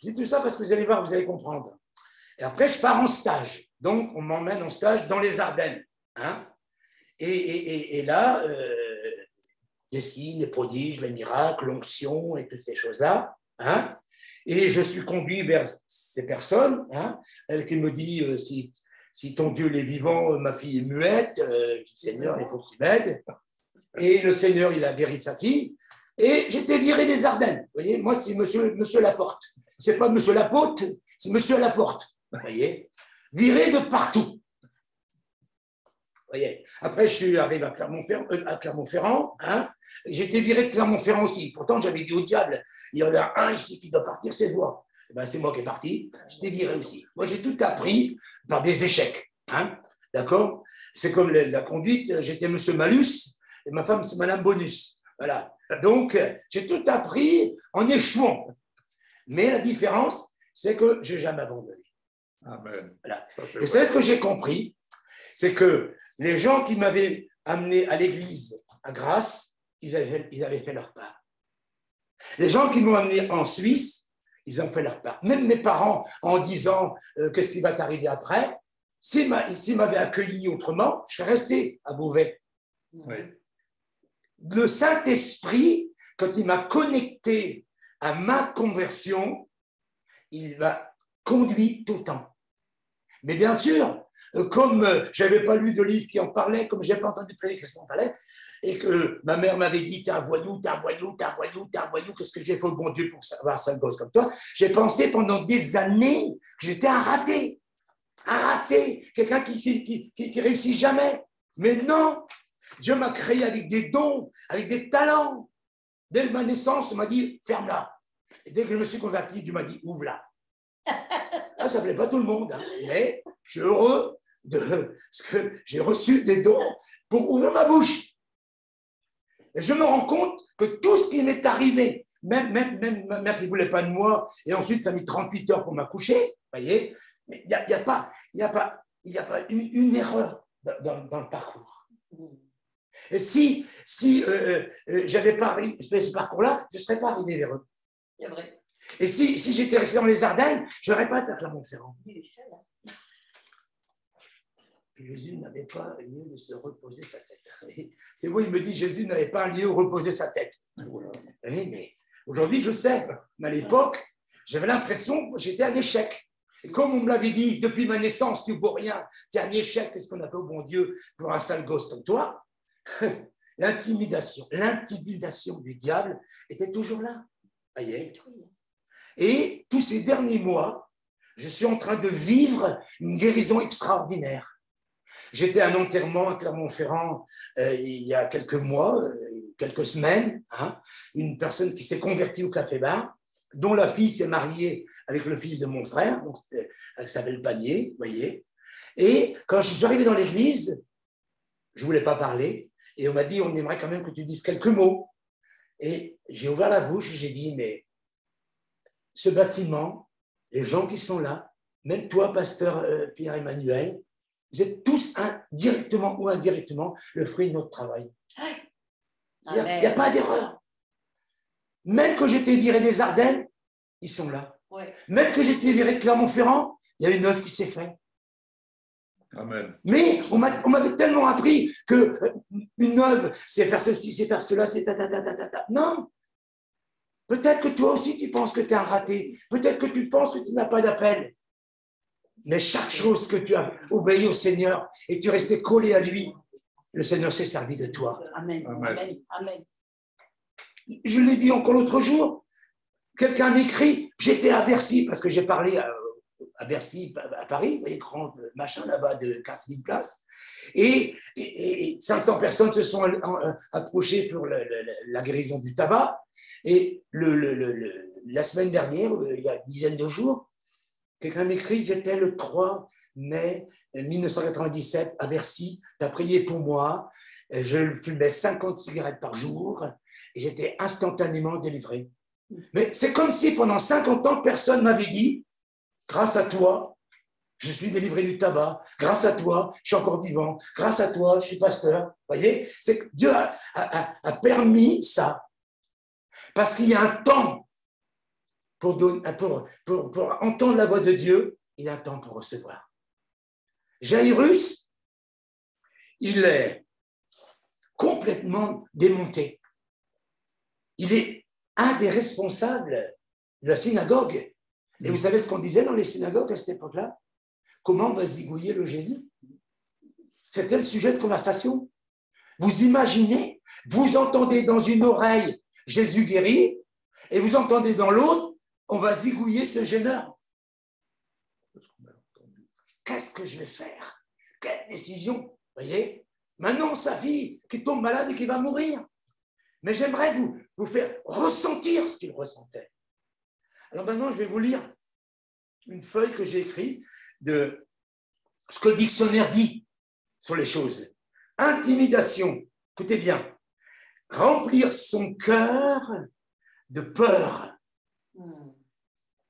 Je dis tout ça parce que vous allez voir, vous allez comprendre. Et après, je pars en stage. Donc, on m'emmène en stage dans les Ardennes. Hein. Et là, les signes, les prodiges, les miracles, l'onction et toutes ces choses-là. Hein. Et je suis conduit vers ces personnes. Hein. Elle qui me dit si ton Dieu est vivant, ma fille est muette. Je dis Seigneur, il faut que tu m'aides. Et le Seigneur, il a guéri sa fille. Et j'étais viré des Ardennes. Vous voyez, moi, c'est monsieur Laporte. Ce n'est pas monsieur Laporte, c'est monsieur Laporte. Vous voyez, viré de partout. Vous voyez. Après, je suis arrivé à Clermont-Ferrand. Hein. J'étais viré de Clermont-Ferrand aussi. Pourtant, j'avais dit au diable, il y en a un ici qui doit partir, c'est toi. Ben, c'est moi qui est parti. J'étais viré aussi. Moi, j'ai tout appris par des échecs. Hein. D'accord? C'est comme la conduite. J'étais monsieur Malus et ma femme, c'est madame Bonus. Voilà. Donc, j'ai tout appris en échouant. Mais la différence, c'est que je n'ai jamais abandonné. Amen. Voilà. Et vous savez ce que j'ai compris? C'est que les gens qui m'avaient amené à l'église à Grasse, ils avaient fait leur part. Les gens qui m'ont amené en Suisse, ils ont fait leur part. Même mes parents, en disant qu'est-ce qui va t'arriver après, s'ils m'avaient accueilli autrement, je serais resté à Beauvais. Oui. Le Saint-Esprit, quand il m'a connecté à ma conversion, il m'a conduit tout le temps. Mais bien sûr, comme je n'avais pas lu de livre qui en parlait, comme je n'avais pas entendu prédiquer qui en parlait, et que ma mère m'avait dit t'es un voyou, t'es un voyou, t'es un voyou, t'es un voyou, qu'est-ce que j'ai fait au bon Dieu pour avoir un sale gosse comme toi? J'ai pensé pendant des années que j'étais un raté, quelqu'un qui réussit jamais. Mais non, Dieu m'a créé avec des dons, avec des talents. Dès ma naissance, on m'a dit ferme-la. Et dès que je me suis converti, Dieu m'a dit ouvre-la. Ah, ça ne plaît pas tout le monde, hein, mais je suis heureux parce que j'ai reçu des dons pour ouvrir ma bouche. Et je me rends compte que tout ce qui m'est arrivé, même ma mère qui ne voulait pas de moi, et ensuite ça a mis 38 heures pour m'accoucher, vous voyez, mais il n'y a pas une erreur dans le parcours. Et si je n'avais pas fait ce parcours-là, je ne serais pas arrivé vers eux. C'est vrai. Et si j'étais resté dans les Ardennes, je n'aurais pas été à Clermont-Ferrand. Jésus n'avait pas lieu de se reposer sa tête. C'est moi, il me dit, Jésus n'avait pas un lieu où reposer sa tête. Oui, mais aujourd'hui, je sais. Mais à l'époque, j'avais l'impression que j'étais un échec. Et comme on me l'avait dit, depuis ma naissance, tu ne vaux rien, tu es un échec, qu'est-ce qu'on a fait au bon Dieu pour un sale gosse comme toi? L'intimidation du diable était toujours là. Voyez. Et tous ces derniers mois, je suis en train de vivre une guérison extraordinaire. J'étais à un enterrement à Clermont-Ferrand il y a quelques mois, quelques semaines, hein, une personne qui s'est convertie au café-bar, dont la fille s'est mariée avec le fils de mon frère, donc elle s'appelle Panier, vous voyez. Et quand je suis arrivé dans l'église, je ne voulais pas parler, et on m'a dit, on aimerait quand même que tu dises quelques mots. Et j'ai ouvert la bouche et j'ai dit, mais ce bâtiment, les gens qui sont là, même toi, pasteur Pierre-Emmanuel, vous êtes tous directement ou indirectement le fruit de notre travail. Il n'y a pas d'erreur. Même que j'étais viré des Ardennes, ils sont là. Ouais. Même que j'étais viré de Clermont-Ferrand, il y a une œuvre qui s'est faite. Amen. Mais on m'avait tellement appris que une œuvre, c'est faire ceci, c'est faire cela, c'est ta. Non. Peut-être que toi aussi, tu penses que tu es un raté. Peut-être que tu penses que tu n'as pas d'appel. Mais chaque chose que tu as obéi au Seigneur et tu restais collé à lui, le Seigneur s'est servi de toi. Amen. Amen. Amen. Amen. Je l'ai dit encore l'autre jour. Quelqu'un m'écrit, j'étais à Bercy, parce que j'ai parlé à Bercy, à Paris, les grands machins là-bas de 15 000 places. Et 500 personnes se sont approchées pour la guérison du tabac. Et la semaine dernière, il y a une dizaine de jours, quelqu'un m'écrit, j'étais le 3 mai 1997 à Bercy, tu as prié pour moi, je fumais 50 cigarettes par jour et j'étais instantanément délivré. Mais c'est comme si pendant 50 ans, personne ne m'avait dit, grâce à toi, je suis délivré du tabac, grâce à toi, je suis encore vivant, grâce à toi, je suis pasteur. Vous voyez, c'est que Dieu a permis ça. Parce qu'il y a un temps pour entendre la voix de Dieu, il y a un temps pour recevoir. Jairus, il est complètement démonté. Il est un des responsables de la synagogue. Et vous savez ce qu'on disait dans les synagogues à cette époque-là? Comment on va zigouiller le Jésus? C'était le sujet de conversation. Vous imaginez, vous entendez dans une oreille Jésus guérit, et vous entendez dans l'autre, on va zigouiller ce gêneur. Qu'est-ce que je vais faire? Quelle décision? Vous voyez? Maintenant, sa fille qui tombe malade et qui va mourir. Mais j'aimerais vous faire ressentir ce qu'il ressentait. Alors maintenant, je vais vous lire une feuille que j'ai écrite de ce que le dictionnaire dit sur les choses. Intimidation, écoutez bien, remplir son cœur de peur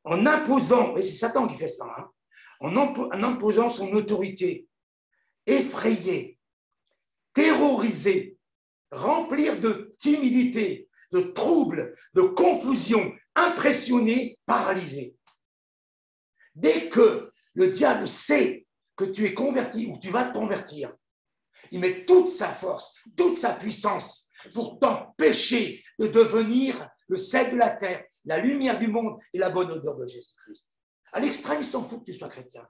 en imposant, et c'est Satan qui fait ça, hein, en imposant son autorité, effrayer, terroriser, remplir de timidité, de trouble, de confusion, impressionner, paralyser. Dès que le diable sait que tu es converti ou que tu vas te convertir, il met toute sa force, toute sa puissance pour t'empêcher de devenir le sel de la terre, la lumière du monde et la bonne odeur de Jésus-Christ. À l'extrême, il s'en fout que tu sois chrétien.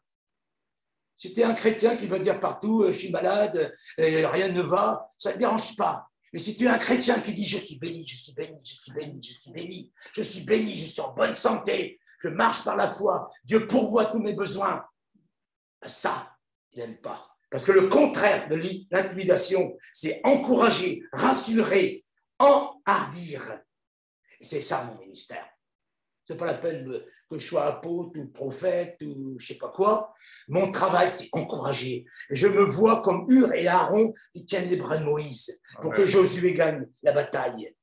Si tu es un chrétien qui va dire partout, je suis malade, rien ne va, ça ne te dérange pas. Mais si tu es un chrétien qui dit, je suis béni, je suis béni, je suis béni, je suis béni, je suis béni, je suis en bonne santé, je marche par la foi, Dieu pourvoit tous mes besoins, ça, il n'aime pas. Parce que le contraire de l'intimidation, c'est encourager, rassurer, enhardir. Et c'est ça mon ministère. Ce n'est pas la peine que je sois apôtre ou prophète ou je ne sais pas quoi. Mon travail, c'est encourager. Et je me vois comme Hur et Aaron qui tiennent les bras de Moïse pour que Josué gagne la bataille.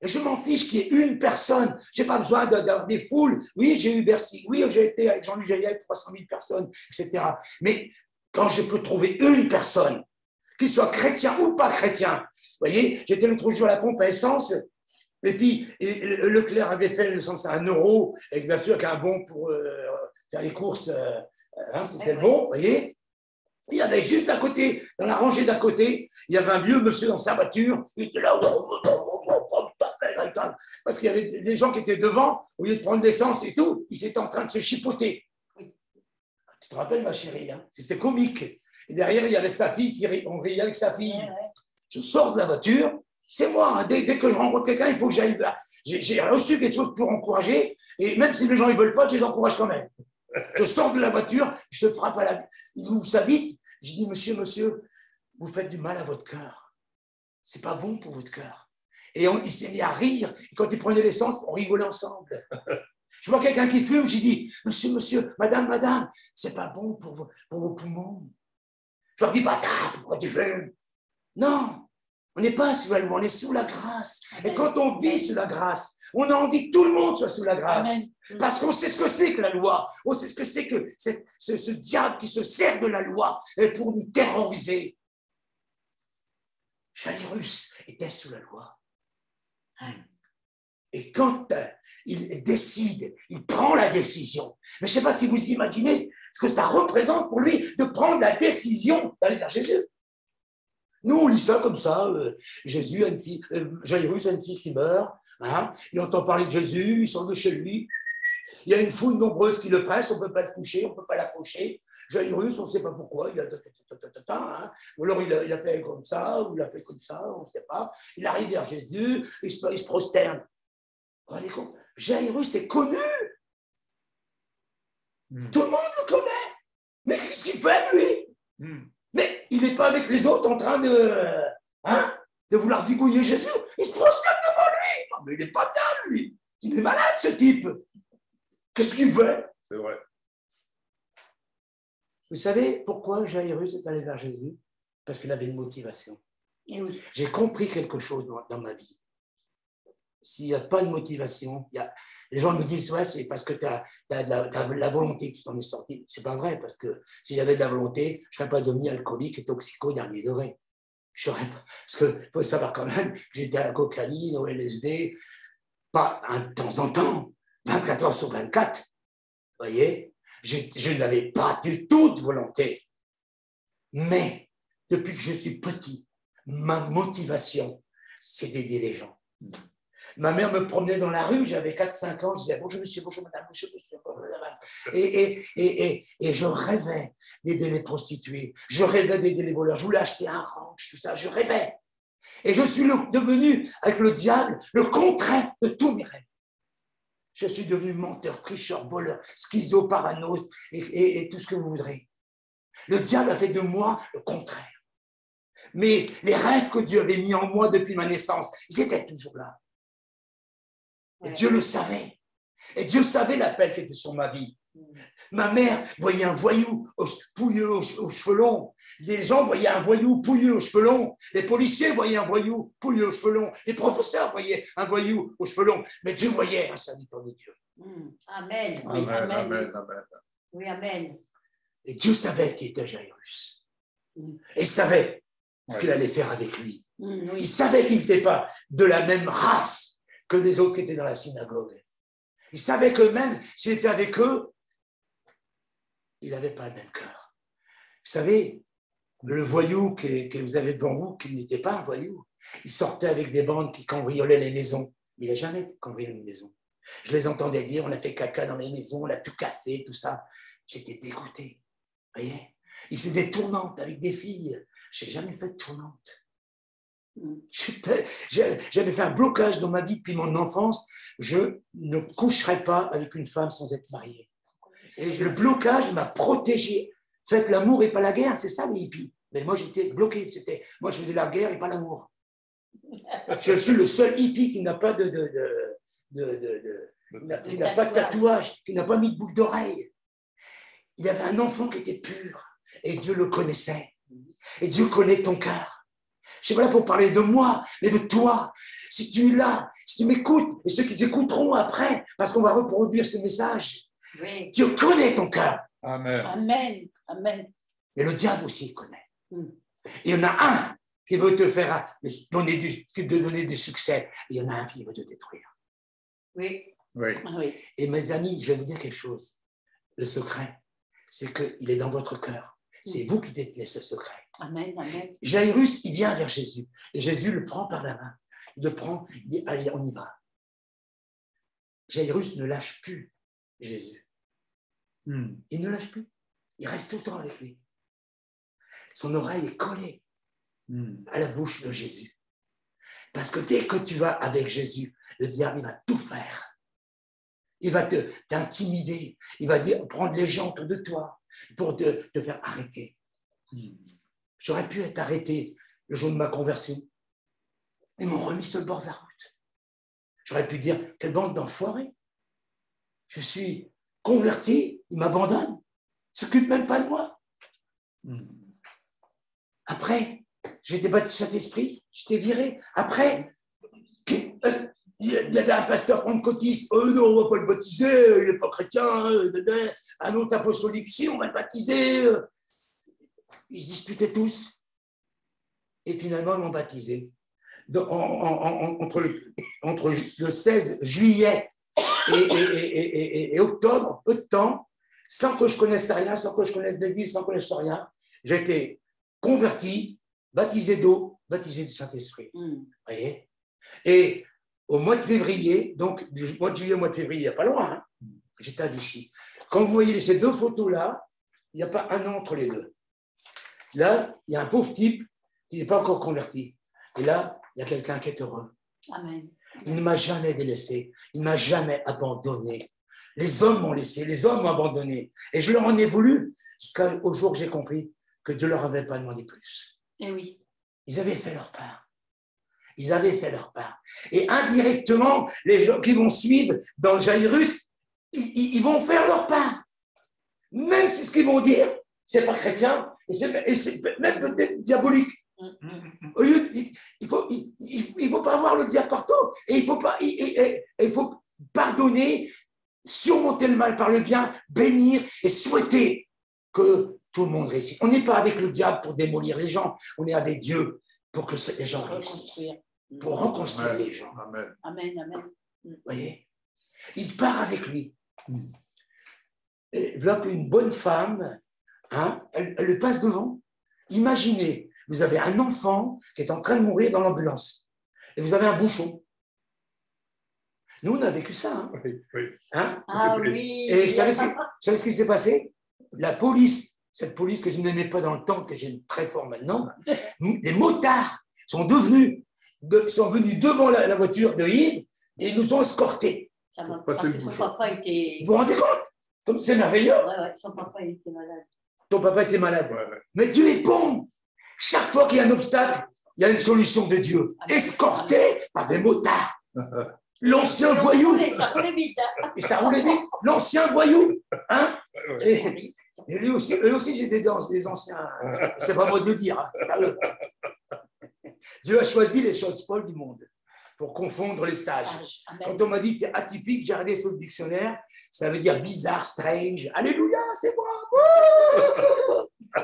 Et je m'en fiche qu'il y ait une personne. Je n'ai pas besoin d'avoir des foules. Oui, j'ai eu Bercy. Oui, j'ai été avec Jean-Luc Jaillet, 300 000 personnes, etc. Mais quand je peux trouver une personne, qu'il soit chrétien ou pas chrétien, vous voyez, j'étais l'autre jour à la pompe à essence, et puis Leclerc avait fait l'essence à 1 €, et bien sûr qu'un bon pour faire les courses, c'était le bon, vous voyez. Il y avait juste à côté, dans la rangée d'à côté, il y avait un vieux monsieur dans sa voiture, il était là, parce qu'il y avait des gens qui étaient devant, au lieu de prendre l'essence et tout, ils étaient en train de se chipoter. Tu te rappelles, ma chérie, hein? C'était comique. Et derrière, il y avait sa fille, on riait avec sa fille. Je sors de la voiture, c'est moi, hein, dès que je rencontre quelqu'un, il faut que j'aille. J'ai reçu quelque chose pour encourager, et même si les gens ne veulent pas, je les encourage quand même. Je sors de la voiture, je te frappe à la. Il ouvre sa vitre, je dis, monsieur, vous faites du mal à votre cœur. C'est pas bon pour votre cœur. Et il s'est mis à rire, et quand il prenait l'essence, on rigolait ensemble. Je vois quelqu'un qui fume, j'ai dit, monsieur, madame, c'est pas bon pour vos poumons. Je leur dis, bâtard, pourquoi tu fumes? Non, on n'est pas sous la loi, on est sous la grâce. Et quand on vit sous la grâce, on a envie que tout le monde soit sous la grâce. Amen. Parce qu'on sait ce que c'est que la loi. On sait ce que c'est que ce diable qui se sert de la loi pour nous terroriser. Jairus était sous la loi. Et quand il décide, il prend la décision. Mais je ne sais pas si vous imaginez ce que ça représente pour lui de prendre la décision d'aller vers Jésus. Nous, on lit ça comme ça. Jésus a une fille, Jairus a une fille qui meurt. Hein, il entend parler de Jésus, il sort de chez lui. Il y a une foule nombreuse qui le presse, on ne peut pas le toucher, on ne peut pas l'approcher. Jairus, on ne sait pas pourquoi, il a hein, ou alors il a fait comme ça, ou il a fait comme ça, on ne sait pas. Il arrive vers Jésus, il se prosterne. Vous vous rendez compte? Jairus est connu. Tout le monde le connaît. Mais qu'est-ce qu'il fait, lui? Mais il n'est pas avec les autres en train de vouloir zigouiller Jésus. Il se prosterne devant lui. Non, mais il n'est pas bien, lui. Il est malade, ce type. Qu'est-ce qu'il fait? C'est vrai. Vous savez pourquoi Jairus est allé vers Jésus? Parce qu'il avait une motivation. Et oui. J'ai compris quelque chose dans ma vie. S'il n'y a pas de motivation, les gens me disent ouais, c'est parce que tu as de la volonté que tu t'en es sorti. C'est pas vrai, parce que si j'avais de la volonté, je ne serais pas devenu alcoolique et toxico dernier degré. Parce qu'il faut savoir quand même que j'étais à la cocaïne, au LSD, pas de temps en temps, 24 heures sur 24. Vous voyez, je n'avais pas du tout de volonté. Mais depuis que je suis petit, ma motivation, c'est d'aider les gens. Ma mère me promenait dans la rue, j'avais 4-5 ans, je disais bonjour monsieur, bonjour madame, bonjour monsieur, bonjour madame. Et je rêvais d'aider les prostituées, je rêvais d'aider les voleurs, je voulais acheter un ranch, tout ça, je rêvais. Et je suis devenu, avec le diable, le contraire de tous mes rêves. Je suis devenu menteur, tricheur, voleur, schizo, paranos et tout ce que vous voudrez. Le diable a fait de moi le contraire. Mais les rêves que Dieu avait mis en moi depuis ma naissance, ils étaient toujours là. Et Dieu le savait. Et Dieu savait l'appel qui était sur ma vie. Ma mère voyait un voyou pouilleux aux cheveux longs. Les gens voyaient un voyou pouilleux aux cheveux longs. Les policiers voyaient un voyou pouilleux aux cheveux longs. Les professeurs voyaient un voyou aux cheveux longs. Mais Dieu voyait un serviteur de Dieu. Amen. Amen, Oui, amen. amen, amen. Oui, amen. Et Dieu savait qui était Jairus. Et il savait ce qu'il allait faire avec lui. Oui. Il savait qu'il n'était pas de la même race que les autres qui étaient dans la synagogue. Il savait que même s'il était avec eux, il n'avait pas le même cœur. Vous savez, le voyou que vous avez devant vous, qui n'était pas un voyou, il sortait avec des bandes qui cambriolaient les maisons. Mais il n'a jamais cambriolé une maison. Je les entendais dire, on a fait caca dans les maisons, on a tout cassé, tout ça. J'étais dégoûté. Vous voyez? Il faisait des tournantes avec des filles. Je n'ai jamais fait de tournante. J'avais fait un blocage dans ma vie depuis mon enfance. Je ne coucherai pas avec une femme sans être mariée. Et le blocage m'a protégé. Faites l'amour et pas la guerre, c'est ça les hippies. Mais moi j'étais bloqué. Moi je faisais la guerre et pas l'amour. Je suis le seul hippie qui n'a pas qui n'a pas de tatouage, qui n'a pas mis de boucle d'oreille. Il y avait un enfant qui était pur et Dieu le connaissait. Et Dieu connaît ton cœur. Je ne suis pas là pour parler de moi, mais de toi. Si tu es là, si tu m'écoutes, et ceux qui t'écouteront après, parce qu'on va reproduire ce message, oui. Dieu connaît ton cœur. Amen. Amen. Amen. Et le diable aussi, il connaît. Il y en a un qui veut te faire donner du succès, et il y en a un qui veut te détruire. Oui. Oui. Oui. Et mes amis, je vais vous dire quelque chose. Le secret, c'est qu'il est dans votre cœur. C'est vous qui détenez ce secret. Amen, amen. Jairus, il vient vers Jésus. Et Jésus le prend par la main. Il le prend, il dit, allez, on y va. Jairus ne lâche plus Jésus. Il ne lâche plus. Il reste tout le temps avec lui. Son oreille est collée à la bouche de Jésus. Parce que dès que tu vas avec Jésus, le diable, il va tout faire. Il va t'intimider. Il va prendre les gens autour de toi pour te faire arrêter. J'aurais pu être arrêté le jour de ma conversion. Ils m'ont remis sur le bord de la route. J'aurais pu dire, quelle bande d'enfoirés. Je suis converti, ils m'abandonnent. Ils ne s'occupent même pas de moi. Après, j'étais baptisé du Saint-Esprit, j'étais viré. Après, il y avait un pasteur pentecôtiste. Non, on ne va pas le baptiser, il n'est pas chrétien. Un autre apostolique, si, on va le baptiser. Ils se disputaient tous. Et finalement, ils m'ont baptisé. Entre le 16 juillet et octobre, peu de temps, sans que je connaisse rien, sans que je connaisse l'Église, sans que je connaisse rien. J'ai été converti, baptisé d'eau, baptisé du Saint-Esprit. Vous voyez? Et au mois de février, donc du mois de juillet au mois de février, il n'y a pas loin, hein, j'étais à Vichy. Quand vous voyez ces deux photos-là, il n'y a pas un an entre les deux. Là, il y a un pauvre type qui n'est pas encore converti. Et là, il y a quelqu'un qui est heureux. Amen. Il ne m'a jamais délaissé, il ne m'a jamais abandonné. Les hommes m'ont laissé, les hommes m'ont abandonné. Et je leur en ai voulu, jusqu'au jour où j'ai compris que Dieu ne leur avait pas demandé plus. Eh oui. Ils avaient fait leur part. Ils avaient fait leur part. Et indirectement, les gens qui vont suivre dans le Jairus, ils vont faire leur part. Même si ce qu'ils vont dire, c'est pas chrétien, et c'est même peut-être diabolique. Au lieu, il faut pas avoir le diable partout. Et il faut pardonner, surmonter le mal par le bien, bénir et souhaiter que tout le monde réussisse. On n'est pas avec le diable pour démolir les gens, on est avec Dieu pour que les gens réussissent, pour reconstruire les gens. Amen. Amen, amen. Vous voyez? Il part avec lui. Et voilà qu'une bonne femme, hein, elle le passe devant. Imaginez, vous avez un enfant qui est en train de mourir dans l'ambulance et vous avez un bouchon. Nous, on a vécu ça. Hein? Oui, oui. Hein? Ah oui. Et vous savez ce qui s'est passé? La police, cette police que je n'aimais pas dans le temps, que j'aime très fort maintenant, les motards sont venus devant la voiture de Yves et ils nous ont escortés. Ça m'a Passer le son bouchon. papa était. Vous vous rendez compte? Comme c'est merveilleux. Ouais, son papa était malade. Ton papa était malade. Ouais. Mais Dieu est bon. Chaque fois qu'il y a un obstacle, il y a une solution de Dieu. Escorté par des motards. L'ancien voyou. Ça roulait vite. Hein? Et ça roulait vite. L'ancien voyou. Hein? Ouais. Et eux aussi j'ai des anciens. C'est pas moi de le dire. Hein. C'est pas eux. Dieu a choisi les choses folles du monde pour confondre les sages. Amen. Quand on m'a dit que tu es atypique, j'ai regardé sur le dictionnaire, ça veut dire bizarre, strange. Alléluia, c'est moi.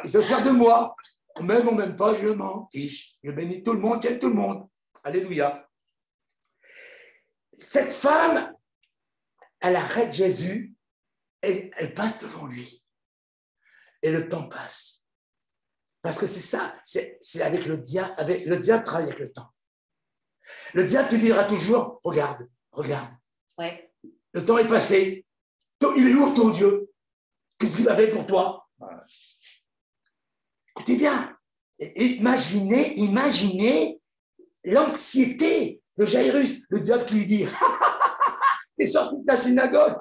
Il se sert de moi. On m'aime, on m'aime pas, je m'en fiche. Je bénis tout le monde, j'aime tout le monde. Alléluia. Cette femme, elle arrête Jésus et elle passe devant lui. Et le temps passe. Parce que c'est ça, c'est avec le diable. Le diable travaille avec le temps. Le diable te dira toujours, regarde. Ouais. Le temps est passé. Il est où ton Dieu? Qu'est-ce qu'il avait pour toi? Écoutez bien. Imaginez l'anxiété de Jairus. Le diable qui lui dit, t'es sorti de ta synagogue.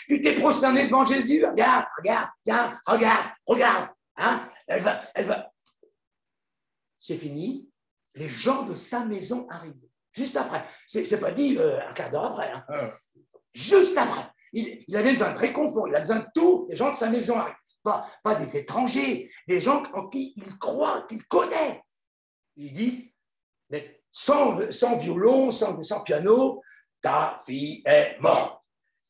Tu t'es prosterné devant Jésus. Regarde. Tiens, regarde. Hein? Elle va. C'est fini. Les gens de sa maison arrivent. Juste après. C'est pas dit un quart d'heure après. Hein. Juste après. Il avait besoin de réconfort. Il a besoin de tout. Les gens de sa maison arrivent. Pas des étrangers. Des gens en qui il croit, qu'il connaît. Ils disent, mais sans violon, sans piano, ta fille est morte.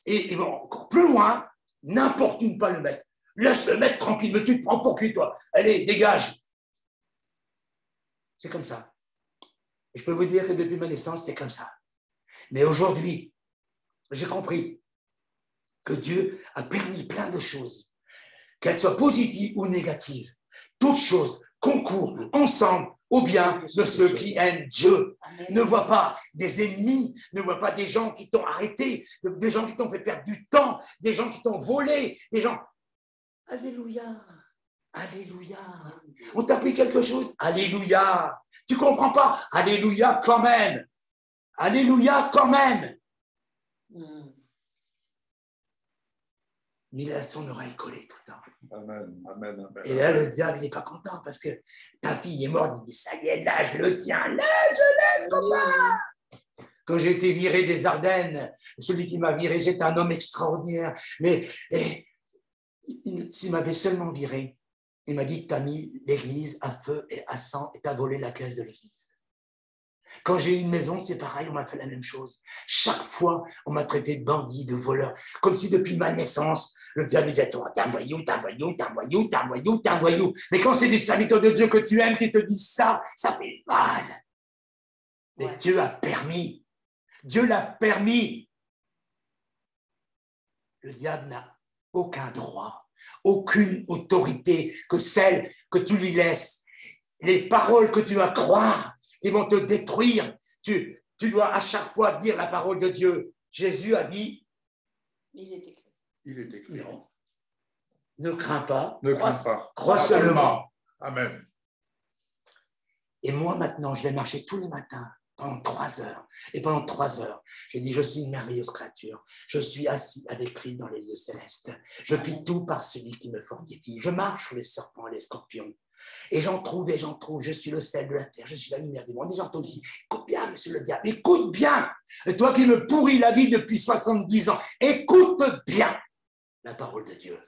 Et ils vont encore plus loin. N'importe où pas le mettre. Laisse le mettre tranquille. Mais tu te prends pour qui, toi? Allez, dégage. C'est comme ça. Et je peux vous dire que depuis ma naissance, c'est comme ça. Mais aujourd'hui, j'ai compris que Dieu a permis plein de choses, qu'elles soient positives ou négatives. Toutes choses concourent ensemble au bien de ceux qui aiment Dieu. Amen. Ne vois pas des ennemis, ne vois pas des gens qui t'ont arrêté, des gens qui t'ont fait perdre du temps, des gens qui t'ont volé, des gens... Alléluia. Alléluia. On t'a pris quelque chose? Alléluia. Tu comprends pas? Alléluia quand même. Alléluia quand même. Mais il a son oreille collée tout le temps. Amen. Et là, le diable, il n'est pas content parce que ta fille est morte. Il dit, ça y est, là, je le tiens. Là, je l'aime, papa. Quand j'ai été viré des Ardennes, celui qui m'a viré, c'est un homme extraordinaire. Mais s'il m'avait seulement viré, il m'a dit, tu as mis l'église à feu et à sang et tu as volé la caisse de l'église. Quand j'ai eu une maison, c'est pareil, on m'a fait la même chose. Chaque fois, on m'a traité de bandit, de voleur, comme si depuis ma naissance, le diable disait, toi, t'es un voyou. Mais quand c'est des serviteurs de Dieu que tu aimes qui te disent ça fait mal. Mais ouais. Dieu l'a permis. Le diable n'a aucun droit, aucune autorité que celle que tu lui laisses. Les paroles que tu vas croire, qui vont te détruire, tu dois à chaque fois dire la parole de Dieu. Jésus a dit, Il est écrit. Il est écrit. non, ne crains pas, Ne crains pas. crois seulement. Amen. Et moi, maintenant, je vais marcher tous les matins pendant 3 heures. Et pendant 3 heures, je dis, je suis une merveilleuse créature. Je suis assis avec Christ dans les lieux célestes. Je puis tout par celui qui me fortifie. Je marche sur les serpents et les scorpions. Et j'en trouve, et j'en trouve. Je suis le sel de la terre, je suis la lumière du monde. Et j'entends aussi, écoute bien, monsieur le diable, écoute bien. Et toi qui me pourris la vie depuis 70 ans, écoute bien la parole de Dieu.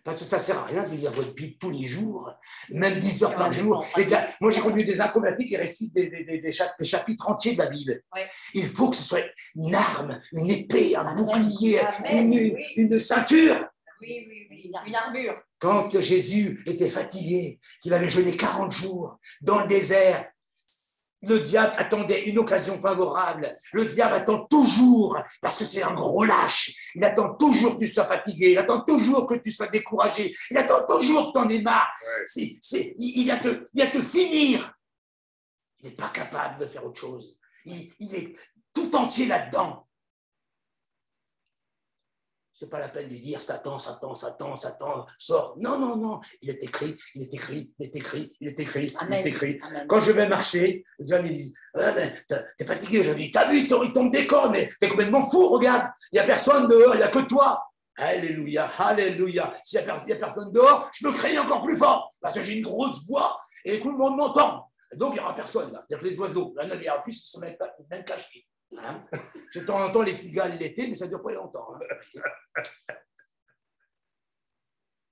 Parce que ça ne sert à rien de lire votre Bible tous les jours, même 10 heures par jour. Et là, moi, j'ai connu des inconvertis qui récitent des chapitres entiers de la Bible. Ouais. Il faut que ce soit une arme, une épée, un Amen. bouclier, Amen. une ceinture. Oui, une armure. Quand Jésus était fatigué, qu'il avait jeûné 40 jours dans le désert, le diable attendait une occasion favorable. Le diable attend toujours, parce que c'est un gros lâche, il attend toujours que tu sois fatigué, il attend toujours que tu sois découragé, il attend toujours que tu en aies marre. Ouais. Il vient te finir. Il n'est pas capable de faire autre chose. Il est tout entier là-dedans. Ce n'est pas la peine de lui dire Satan, Satan, Satan, Satan, sors. Non, non, non. Il est écrit, il est écrit, il est écrit, il est écrit, il est écrit. Amen. Quand je vais marcher, le diable me dit t'es fatigué. Je lui dis t'as vu, il tombe des cordes, mais t'es complètement fou, regarde. Il n'y a personne dehors, il n'y a que toi. Alléluia, alléluia. S'il n'y a personne dehors, je peux crier encore plus fort parce que j'ai une grosse voix et tout le monde m'entend. Donc il n'y aura personne là. C'est-à-dire que les oiseaux, là, il y a plus, ils sont même cachés. Hein, je t'entends les cigales l'été, mais ça ne dure pas longtemps. Hein.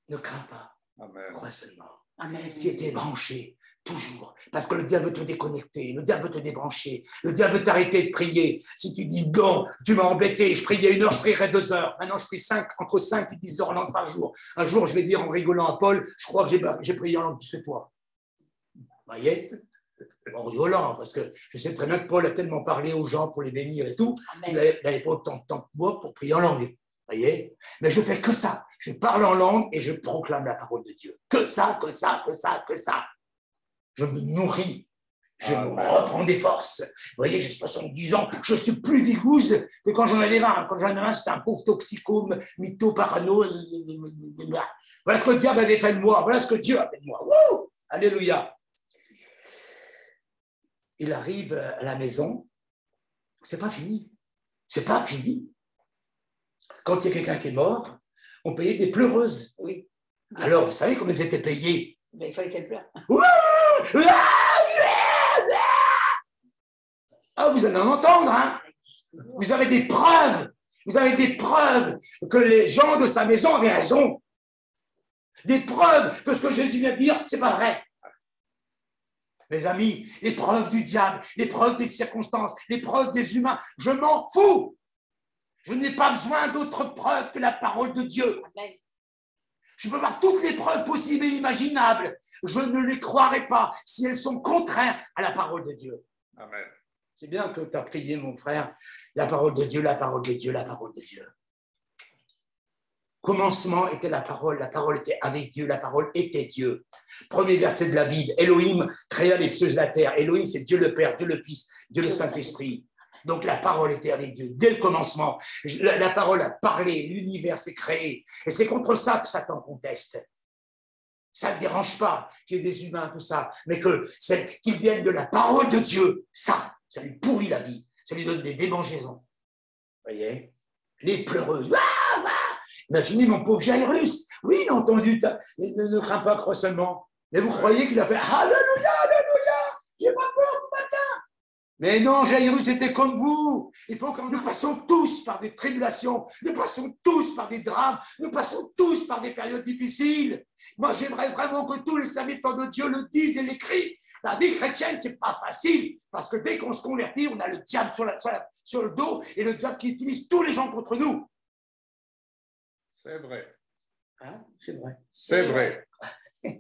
Ne crains pas, Amen. crois seulement. Amen. Si tu es branché, toujours, parce que le diable veut te déconnecter, le diable veut te débrancher, le diable veut t'arrêter de prier. Si tu dis non, tu m'as embêté, je priais 1 heure, je prierai 2 heures. Maintenant, je prie entre 5 et 10 heures en langue par jour. Un jour, je vais dire en rigolant à Paul, je crois que j'ai prié en langue plus que toi. Vous voyez? En rigolant, parce que je sais très bien que Paul a tellement parlé aux gens pour les bénir et tout, il n'avait pas autant de temps que moi pour prier en langue. Voyez? Mais je fais que ça. Je parle en langue et je proclame la parole de Dieu. Que ça, que ça, que ça, que ça. Je me nourris. Je me reprends des forces. Vous voyez, j'ai 70 ans. Je suis plus vigouze que quand j'en avais 20. Quand j'en avais 20, c'était un pauvre toxicome, mytho, parano. Voilà ce que le diable avait fait de moi. Voilà ce que Dieu a fait de moi. Wouh! Alléluia. Il arrive à la maison. C'est pas fini. C'est pas fini. Quand il y a quelqu'un qui est mort, on payait des pleureuses. Oui. Alors, vous savez comment elles étaient payées? Mais il fallait qu'elle pleure. Ah, vous allez en entendre, hein? Vous avez des preuves. Vous avez des preuves que les gens de sa maison avaient raison. Des preuves que ce que Jésus vient de dire, c'est pas vrai. Mes amis, les preuves du diable, les preuves des circonstances, les preuves des humains, je m'en fous. Je n'ai pas besoin d'autres preuves que la parole de Dieu. Amen. Je peux avoir toutes les preuves possibles et imaginables. Je ne les croirai pas si elles sont contraires à la parole de Dieu. Amen. C'est bien que tu as prié, mon frère. La parole de Dieu, la parole de Dieu, la parole de Dieu. Commencement était la parole était avec Dieu, la parole était Dieu. Premier verset de la Bible, Elohim créa les cieux et la terre. Elohim, c'est Dieu le Père, Dieu le Fils, Dieu le Saint-Esprit. Donc la parole était avec Dieu dès le commencement. La parole a parlé, l'univers s'est créé. Et c'est contre ça que Satan conteste. Ça ne le dérange pas qu'il y ait des humains, tout ça, mais qu'ils viennent de la parole de Dieu, ça lui pourrit la vie, ça lui donne des démangeaisons. Vous voyez? Les pleureuses. Imaginez mon pauvre Jairus. Oui, il a entendu, ne crains pas, crois seulement. Mais vous croyez qu'il a fait Alléluia, Alléluia, j'ai pas peur tout matin. Mais non, Jairus était comme vous. Il faut que nous passions tous par des tribulations, nous passons tous par des drames, nous passons tous par des périodes difficiles. Moi, j'aimerais vraiment que tous les serviteurs de Dieu le disent et l'écrivent. La vie chrétienne, c'est pas facile, parce que dès qu'on se convertit, on a le diable sur le dos et le diable qui utilise tous les gens contre nous. C'est vrai. Hein? C'est vrai. C'est vrai. Je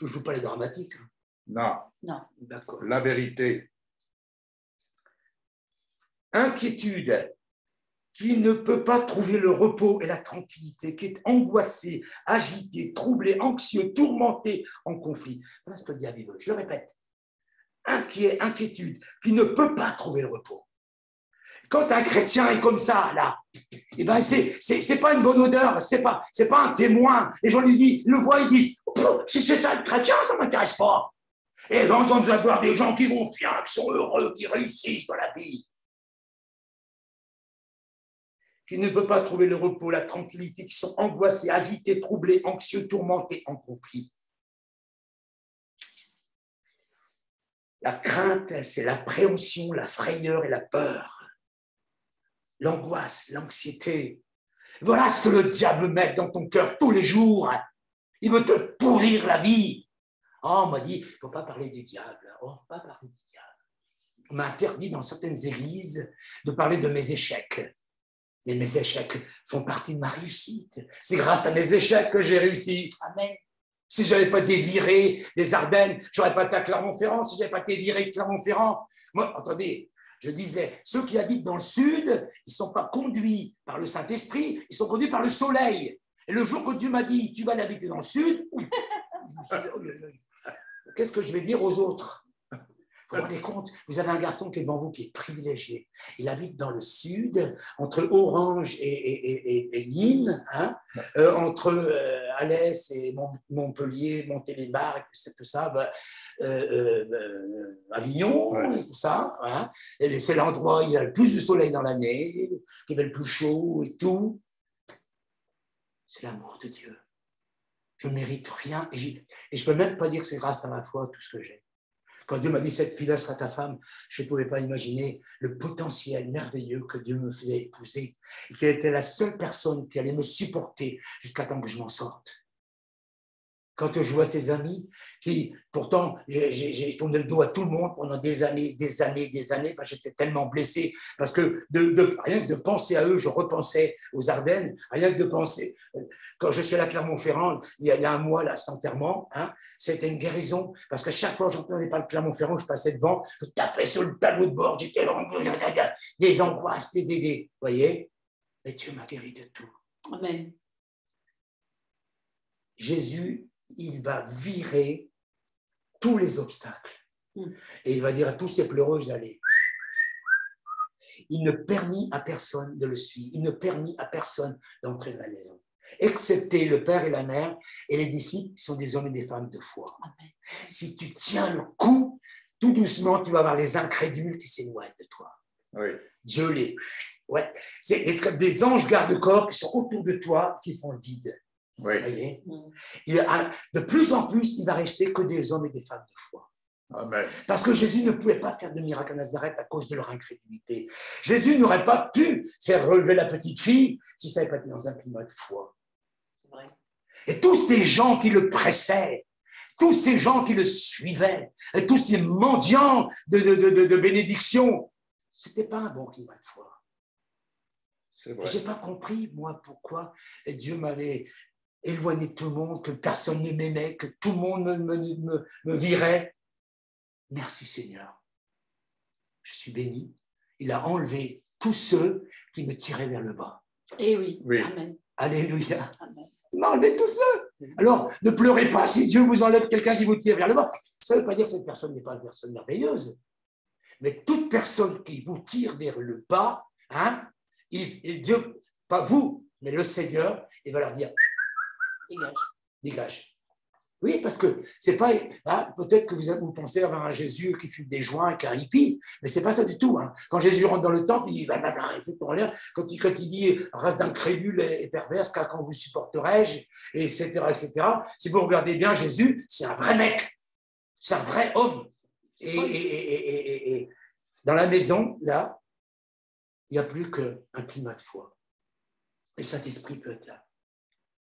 ne joue pas les dramatiques. Non. Non. D'accord. La vérité. Inquiétude. qui ne peut pas trouver le repos et la tranquillité, qui est angoissé, agité, troublé, anxieux, tourmenté, en conflit. Voilà ce que le diable veut. Je le répète. Inquiet, inquiétude, qui ne peut pas trouver le repos. Quand un chrétien est comme ça, là, eh ben c'est pas une bonne odeur, c'est pas un témoin. Les gens lui disent, le voient, ils disent, si c'est ça le chrétien, ça ne m'intéresse pas. Et dans on besoin de voir des gens qui vont bien, qui sont heureux, qui réussissent dans la vie. Qui ne peut pas trouver le repos, la tranquillité, qui sont angoissés, agités, troublés, anxieux, tourmentés, en conflit. La crainte, c'est l'appréhension, la frayeur et la peur. L'angoisse, l'anxiété. Voilà ce que le diable met dans ton cœur tous les jours. Il veut te pourrir la vie. Oh, on m'a dit, il ne faut pas parler du diable. Oh, faut pas parler du diable. On m'a interdit dans certaines églises de parler de mes échecs. Et mes échecs font partie de ma réussite. C'est grâce à mes échecs que j'ai réussi. Amen. Si je n'avais pas été viré des Ardennes, je n'aurais pas été à Clermont-Ferrand. Si je n'avais pas été viré de Clermont-Ferrand, moi, attendez, je disais, ceux qui habitent dans le sud, ils ne sont pas conduits par le Saint-Esprit, ils sont conduits par le soleil. Et le jour que Dieu m'a dit, tu vas habiter dans le sud, qu'est-ce que je vais dire aux autres? Vous vous rendez compte? Vous avez un garçon qui est devant vous, qui est privilégié. Il habite dans le sud, entre Orange et Nîmes, hein, entre Alès et Montpellier, Montélimar, et tout ça, Avignon, ouais. Et tout ça. Hein. C'est l'endroit où il y a le plus de soleil dans l'année, qui fait le plus chaud et tout. C'est l'amour de Dieu. Je ne mérite rien et je ne peux même pas dire que c'est grâce à ma foi tout ce que j'ai. Quand Dieu m'a dit, cette fille-là sera ta femme, je ne pouvais pas imaginer le potentiel merveilleux que Dieu me faisait épouser et qu'elle était la seule personne qui allait me supporter jusqu'à temps que je m'en sorte. Quand je vois ces amis qui, pourtant, j'ai tourné le dos à tout le monde pendant des années, j'étais tellement blessé, parce que rien que de penser à eux, je repensais aux Ardennes, rien que de penser. Quand je suis à la Clermont-Ferrand, il y a un mois, là, cet enterrement, hein, c'était une guérison, parce que chaque fois que j'entendais parler de Clermont-Ferrand, je passais devant, je tapais sur le tableau de bord, j'étais des angoisses, vous voyez, et Dieu m'a guéri de tout. Amen. Jésus, il va virer tous les obstacles. Et il va dire à tous ces pleureux d'aller. Il ne permit à personne de le suivre. Il ne permit à personne d'entrer dans la maison. Excepté le père et la mère et les disciples qui sont des hommes et des femmes de foi. Amen. Si tu tiens le coup, tout doucement, tu vas avoir les incrédules qui s'éloignent de toi. Oui. Dieu les... Ouais. C'est des anges garde-corps qui sont autour de toi qui font le vide. Oui. Vous voyez? De plus en plus, il va rester que des hommes et des femmes de foi. Amen. Parce que Jésus ne pouvait pas faire de miracle à Nazareth à cause de leur incrédulité. Jésus n'aurait pas pu faire relever la petite fille si ça n'avait pas été dans un climat de foi. Ouais. Et tous ces gens qui le pressaient, tous ces gens qui le suivaient, et tous ces mendiants de bénédiction, ce n'était pas un bon climat de foi. Je n'ai pas compris, moi, pourquoi Dieu m'avait éloigné de tout le monde, que personne ne m'aimait, que tout le monde me virait. Merci Seigneur. Je suis béni. Il a enlevé tous ceux qui me tiraient vers le bas. Eh oui. Oui. Amen. Alléluia. Amen. Il m'a enlevé tous ceux. Alors, ne pleurez pas si Dieu vous enlève quelqu'un qui vous tire vers le bas. Ça ne veut pas dire que cette personne n'est pas une personne merveilleuse. Mais toute personne qui vous tire vers le bas, hein, Dieu, pas vous, mais le Seigneur, il va leur dire dégage. Dégage. Oui, parce que c'est pas. Hein, peut-être que vous pensez avoir un Jésus qui fume des joints, qui est un hippie, mais c'est pas ça du tout. Hein. Quand Jésus rentre dans le temple, il dit il fait pour l'air. Quand il dit race d'incrédules et perverse, quand vous supporterai-je, etc., etc. Si vous regardez bien Jésus, c'est un vrai mec. C'est un vrai homme. Et dans la maison, là, il n'y a plus qu'un climat de foi. Le Saint-Esprit peut être là.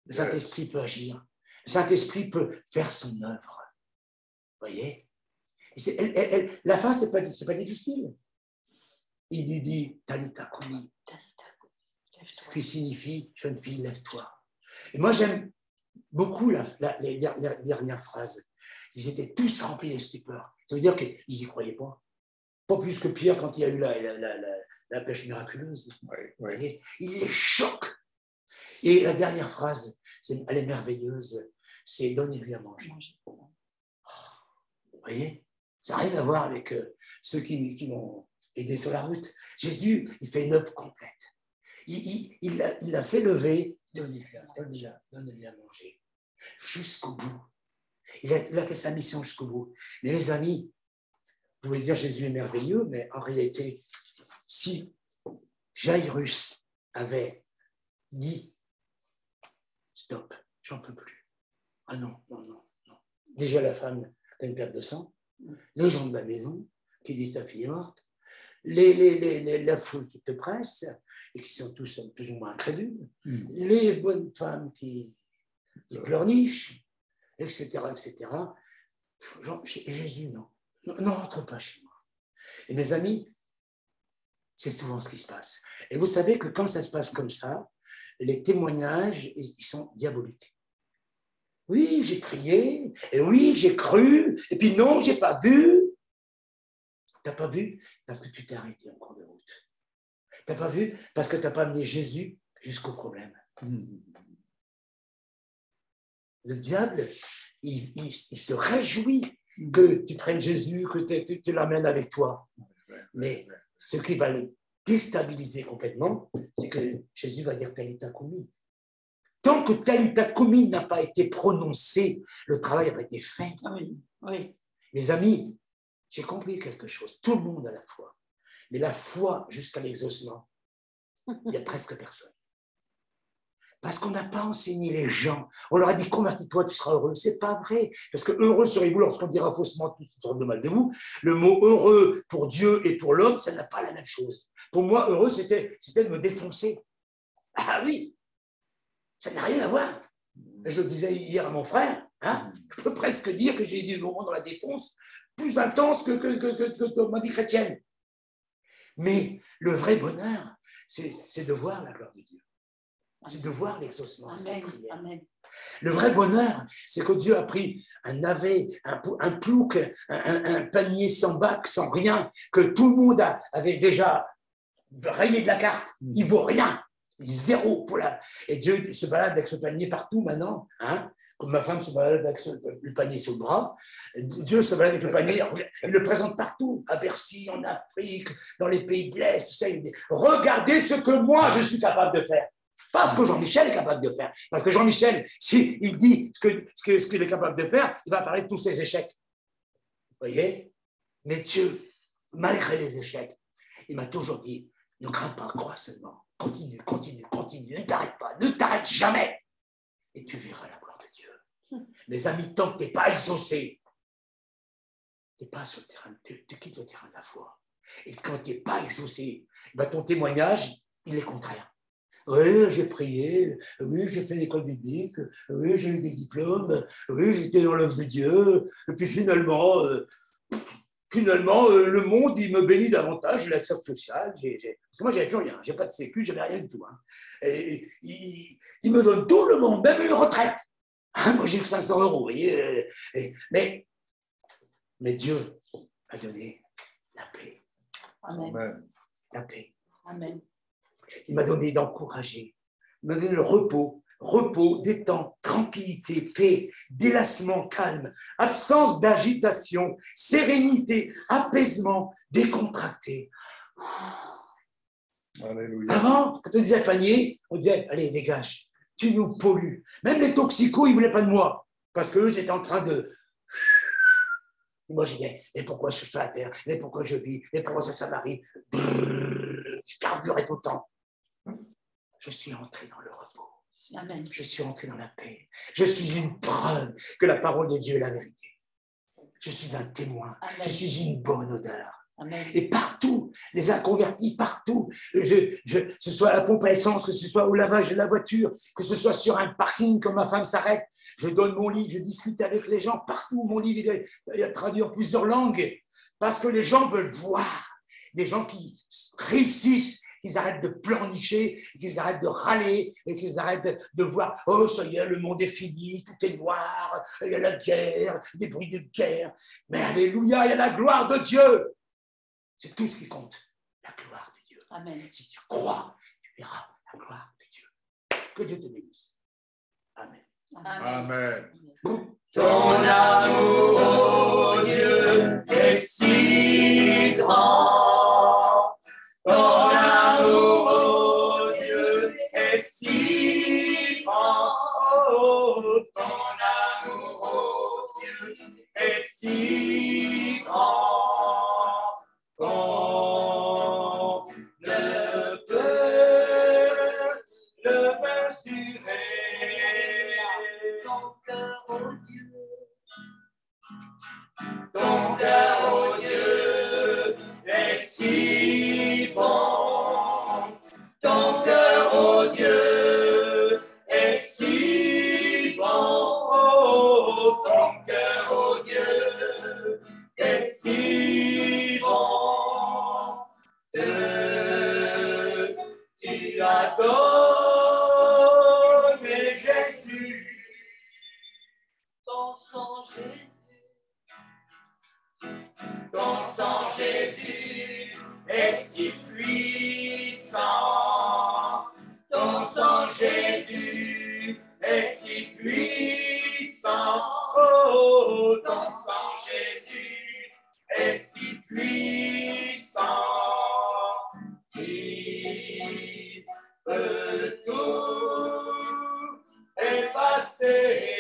Le Saint-Esprit peut agir. Le Saint-Esprit peut faire son œuvre. Vous voyez? La fin, ce n'est pas difficile. Il dit Talita Kumi, ce qui signifie jeune fille, lève-toi. Et moi, j'aime beaucoup les dernières phrases. Ils étaient tous remplis de stupeur. Ça veut dire qu'ils n'y croyaient pas. Pas plus que Pierre quand il y a eu la pêche miraculeuse. Oui, Vous oui. voyez, il les choque. Et la dernière phrase, elle est merveilleuse, c'est « donnez-lui à manger ». Vous voyez, ça n'a rien à voir avec ceux qui m'ont aidé sur la route. Jésus, il fait une œuvre complète. Il l'a fait lever, donnez-lui à manger, jusqu'au bout. Il a fait sa mission jusqu'au bout. Mais les amis, vous pouvez dire Jésus est merveilleux, mais en réalité, si Jairus avait dit stop, j'en peux plus. Ah non. Déjà la femme a une perte de sang, les gens de la maison qui disent ta fille est morte, la foule qui te presse et qui sont tous plus ou moins incrédules, les bonnes femmes qui pleurnichent, etc. Jésus, non, rentre pas chez moi. Et mes amis, c'est souvent ce qui se passe. Et vous savez que quand ça se passe comme ça, les témoignages, ils sont diaboliques. Oui, j'ai prié, et oui, j'ai cru, et puis non, j'ai pas vu. T'as pas vu parce que tu t'es arrêté en cours de route. T'as pas vu parce que t'as pas amené Jésus jusqu'au problème. Le diable, il se réjouit que tu prennes Jésus, que tu l'amènes avec toi. Mais ce qui va le déstabiliser complètement, c'est que Jésus va dire Talita Koumi. Tant que Talita Koumi n'a pas été prononcé, le travail n'a pas été fait. Oui. Mes amis, j'ai compris quelque chose. Tout le monde a la foi. Mais la foi jusqu'à l'exaucement, il n'y a presque personne. Parce qu'on n'a pas enseigné les gens. On leur a dit, convertis-toi, tu seras heureux. Ce n'est pas vrai. Parce que heureux serez-vous lorsqu'on dira faussement toutes sortes de mal de vous. Le mot heureux pour Dieu et pour l'homme, ça n'a pas la même chose. Pour moi, heureux, c'était de me défoncer. Ah oui, ça n'a rien à voir. Je le disais hier à mon frère, hein, je peux presque dire que j'ai eu des moments dans la défonce plus intenses que dans ma vie chrétienne. Mais le vrai bonheur, c'est de voir la gloire de Dieu. C'est de voir l'exaucement de ses prières. Amen. Le vrai bonheur, c'est que Dieu a pris un navet, un plouc, un panier sans bac, sans rien, que tout le monde avait déjà rayé de la carte. Il ne vaut rien. Zéro pour la... Et Dieu se balade avec ce panier partout maintenant, hein, comme ma femme se balade avec le panier sur le bras. Dieu se balade avec le panier, il le présente partout, à Bercy, en Afrique, dans les pays de l'Est, tout ça. Il dit, regardez ce que moi je suis capable de faire. Pas ce que Jean-Michel est capable de faire. Parce que Jean-Michel, s'il dit ce qu'il est capable de faire, il va parler de tous ses échecs. Vous voyez? Mais Dieu, malgré les échecs, il m'a toujours dit, ne crains pas, crois seulement. Continue, ne t'arrête jamais. Et tu verras la gloire de Dieu. Mes amis, tant que tu n'es pas exaucé, tu n'es pas sur le terrain, tu quittes le terrain de la foi. Et quand tu n'es pas exaucé, ton témoignage, il est contraire. Oui, j'ai prié, oui, j'ai fait l'école biblique, oui, j'ai eu des diplômes, oui, j'étais dans l'œuvre de Dieu, et puis finalement, le monde, il me bénit davantage, la sphère sociale, parce que moi, j'avais plus rien, j'ai pas de sécu, j'avais rien du tout. Hein. Et, il me donne tout le monde, même une retraite. Hein, moi, j'ai que 500 €, vous voyez. Mais Dieu a donné la paix. Amen. La paix. Amen. Il m'a donné d'encourager, il m'a donné le repos, détente, tranquillité, paix, délassement, calme, absence d'agitation, sérénité, apaisement, décontracté. Alléluia. Avant, quand on disait panier, on disait, allez, dégage, tu nous pollues. Même les toxicos, ils ne voulaient pas de moi, parce que j'étais en train de... Moi, je disais, mais pourquoi je suis sur la terre, mais pourquoi je vis, mais pourquoi ça m'arrive. Je carburais tout le temps. Je suis entré dans le repos. Amen. Je suis entré dans la paix. Je suis une preuve que la parole de Dieu est la vérité. Je suis un témoin. Amen. Je suis une bonne odeur. Amen. Et partout, les inconvertis, partout, que ce soit à la pompe à essence, que ce soit au lavage de la voiture, que ce soit sur un parking quand ma femme s'arrête, je donne mon livre, je discute avec les gens, partout, mon livre est traduit en plusieurs langues, parce que les gens veulent voir des gens qui réussissent, qu'ils arrêtent de pleurnicher, qu'ils arrêtent de râler, et qu'ils arrêtent de voir, oh ça y est, le monde est fini, tout est noir, il y a la guerre, des bruits de guerre, mais alléluia, il y a la gloire de Dieu. C'est tout ce qui compte, la gloire de Dieu. Amen. Si tu crois, tu verras la gloire de Dieu. Que Dieu te bénisse. Amen. Amen. Ton amour, oh Dieu, est si grand. Ton amour, oh Dieu, est si grand. Oh, ton amour, oh Dieu, est si grand qu'on ne peut le mesurer. Ton cœur, oh Dieu, ton cœur, oh Dieu, est si bon. Ton cœur, oh Dieu, est si bon. Oh, ton cœur, oh Dieu, est si bon. Tu as donné Jésus, ton sang Jésus, ton sang Jésus est si puissant. Ton sang Jésus est si puissant. Oh, ton sang Jésus est si puissant. Tu peux tout effacer.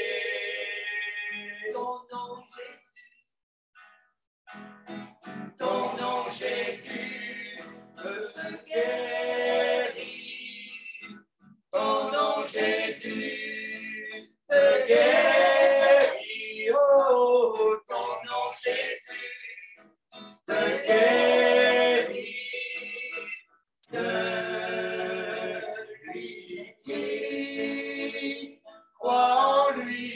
Ton nom Jésus, ton nom Jésus peut te guérir. Ton nom Jésus te guérit. Oh, ton nom Jésus te guérit. Celui qui croit en lui,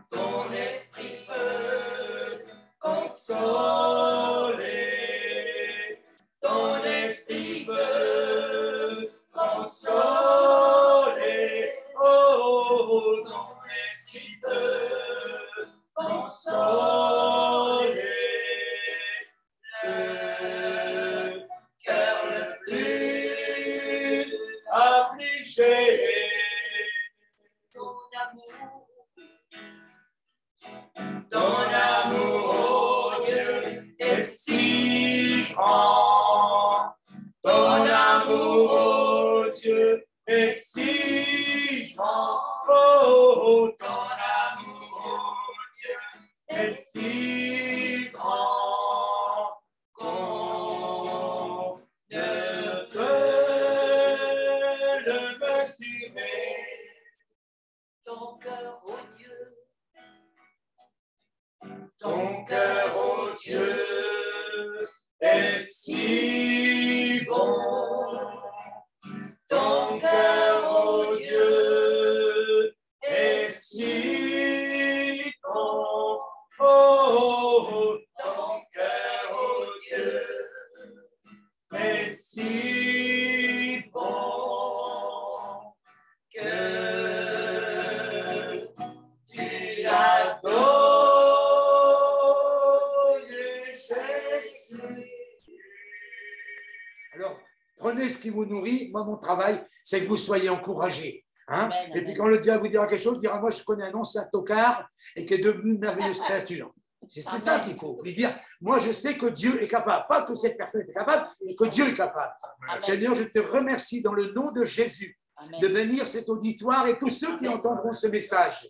ton esprit peut consoler. Ton esprit peut consoler. Oh, ton esprit peut consoler. Le cœur le plus affligé. Ton amour, oh Dieu, est si grand. Ton amour, oh Dieu, est si grand. Oh, ton amour, oh Dieu, est si grand qu'on ne peut le mesurer. Ton cœur, oh Dieu, ton cœur, oh Dieu, est si bon. Ton cœur, oh Dieu, est si bon. Oh, ton cœur, oh Dieu, est si bon que tu as donné Jésus. Alors, prenez ce qui vous nourrit. Moi, mon travail, c'est que vous soyez encouragés. Hein? Amen, Et puis, amen. quand le diable vous dira quelque chose, il dira, moi, je connais un ancien tocard et qui est devenu une merveilleuse créature. C'est ça Amen. qu'il faut lui dire. Moi, je sais que Dieu est capable. Pas que cette personne est capable, mais que Dieu est capable. Amen. Seigneur, je te remercie dans le nom de Jésus Amen. de bénir cet auditoire et tous ceux qui Amen. entendront ce message.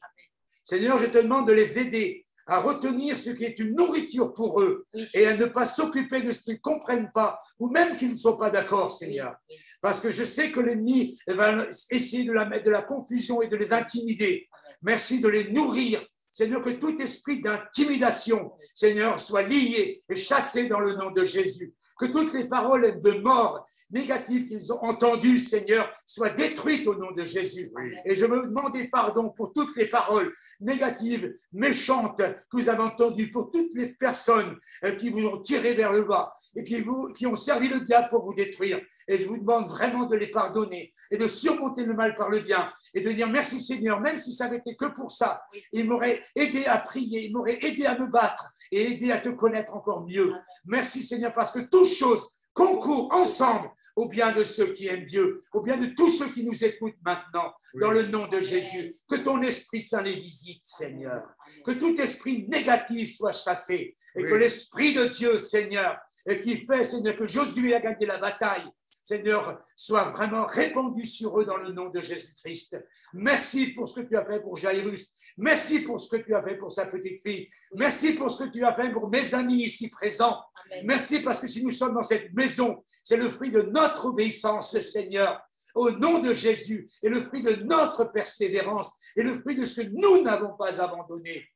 Seigneur, je te demande de les aider à retenir ce qui est une nourriture pour eux Oui. et à ne pas s'occuper de ce qu'ils ne comprennent pas ou même qu'ils ne sont pas d'accord, Seigneur. Oui. Parce que je sais que l'ennemi va essayer de mettre de la confusion et de les intimider. Merci de les nourrir. Seigneur, que tout esprit d'intimidation, Seigneur, soit lié et chassé dans le nom de Jésus. Que toutes les paroles de mort négatives qu'ils ont entendues, Seigneur, soient détruites au nom de Jésus. Oui. Et je veux demander pardon pour toutes les paroles négatives, méchantes que vous avez entendues, pour toutes les personnes qui vous ont tiré vers le bas et qui ont servi le diable pour vous détruire. Et je vous demande vraiment de les pardonner et de surmonter le mal par le bien et de dire merci Seigneur, même si ça n'avait été que pour ça, il m'aurait aidé à prier, il m'aurait aidé à me battre et aidé à te connaître encore mieux. Merci Seigneur, parce que toutes choses concourent ensemble au bien de ceux qui aiment Dieu, au bien de tous ceux qui nous écoutent maintenant, dans le nom de Jésus. Que ton Esprit Saint les visite, Seigneur. Que tout esprit négatif soit chassé et que l'Esprit de Dieu, Seigneur, et qui fait, Seigneur, que Josué a gagné la bataille, Seigneur, soit vraiment répandu sur eux dans le nom de Jésus-Christ. Merci pour ce que tu as fait pour Jairus. Merci pour ce que tu as fait pour sa petite fille. Merci pour ce que tu as fait pour mes amis ici présents. Amen. Merci parce que si nous sommes dans cette maison, c'est le fruit de notre obéissance, Seigneur, au nom de Jésus, et le fruit de notre persévérance, et le fruit de ce que nous n'avons pas abandonné.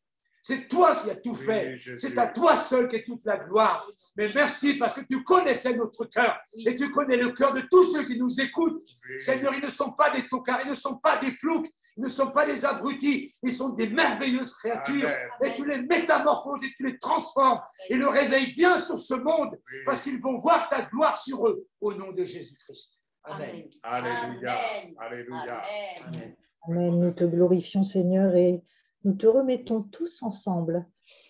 C'est toi qui as tout fait. C'est à toi seul qu'est toute la gloire. Mais merci parce que tu connaissais notre cœur et tu connais le cœur de tous ceux qui nous écoutent. Seigneur, ils ne sont pas des tocards, ils ne sont pas des ploucs, ils ne sont pas des abrutis. Ils sont des merveilleuses créatures. Amen. Et tu les métamorphoses et tu les transformes. Et le réveil vient sur ce monde parce qu'ils vont voir ta gloire sur eux au nom de Jésus-Christ. Amen. Alléluia. Alléluia. Amen. Amen. Nous te glorifions, Seigneur, et nous te remettons tous ensemble,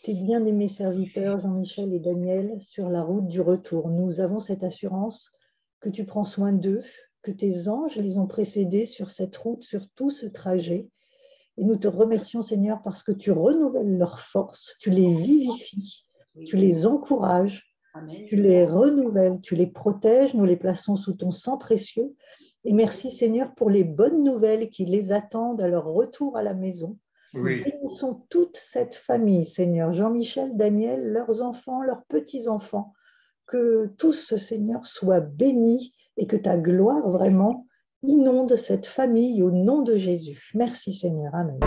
tes bien-aimés serviteurs Jean-Michel et Daniel, sur la route du retour. Nous avons cette assurance que tu prends soin d'eux, que tes anges les ont précédés sur cette route, sur tout ce trajet. Et nous te remercions, Seigneur, parce que tu renouvelles leurs forces, tu les vivifies, tu les encourages, tu les renouvelles, tu les protèges. Nous les plaçons sous ton sang précieux. Et merci, Seigneur, pour les bonnes nouvelles qui les attendent à leur retour à la maison. Oui. Bénissons toute cette famille, Seigneur, Jean-Michel, Daniel, leurs enfants, leurs petits-enfants, que tous, Seigneur, soient bénis et que ta gloire vraiment inonde cette famille au nom de Jésus. Merci, Seigneur. Amen.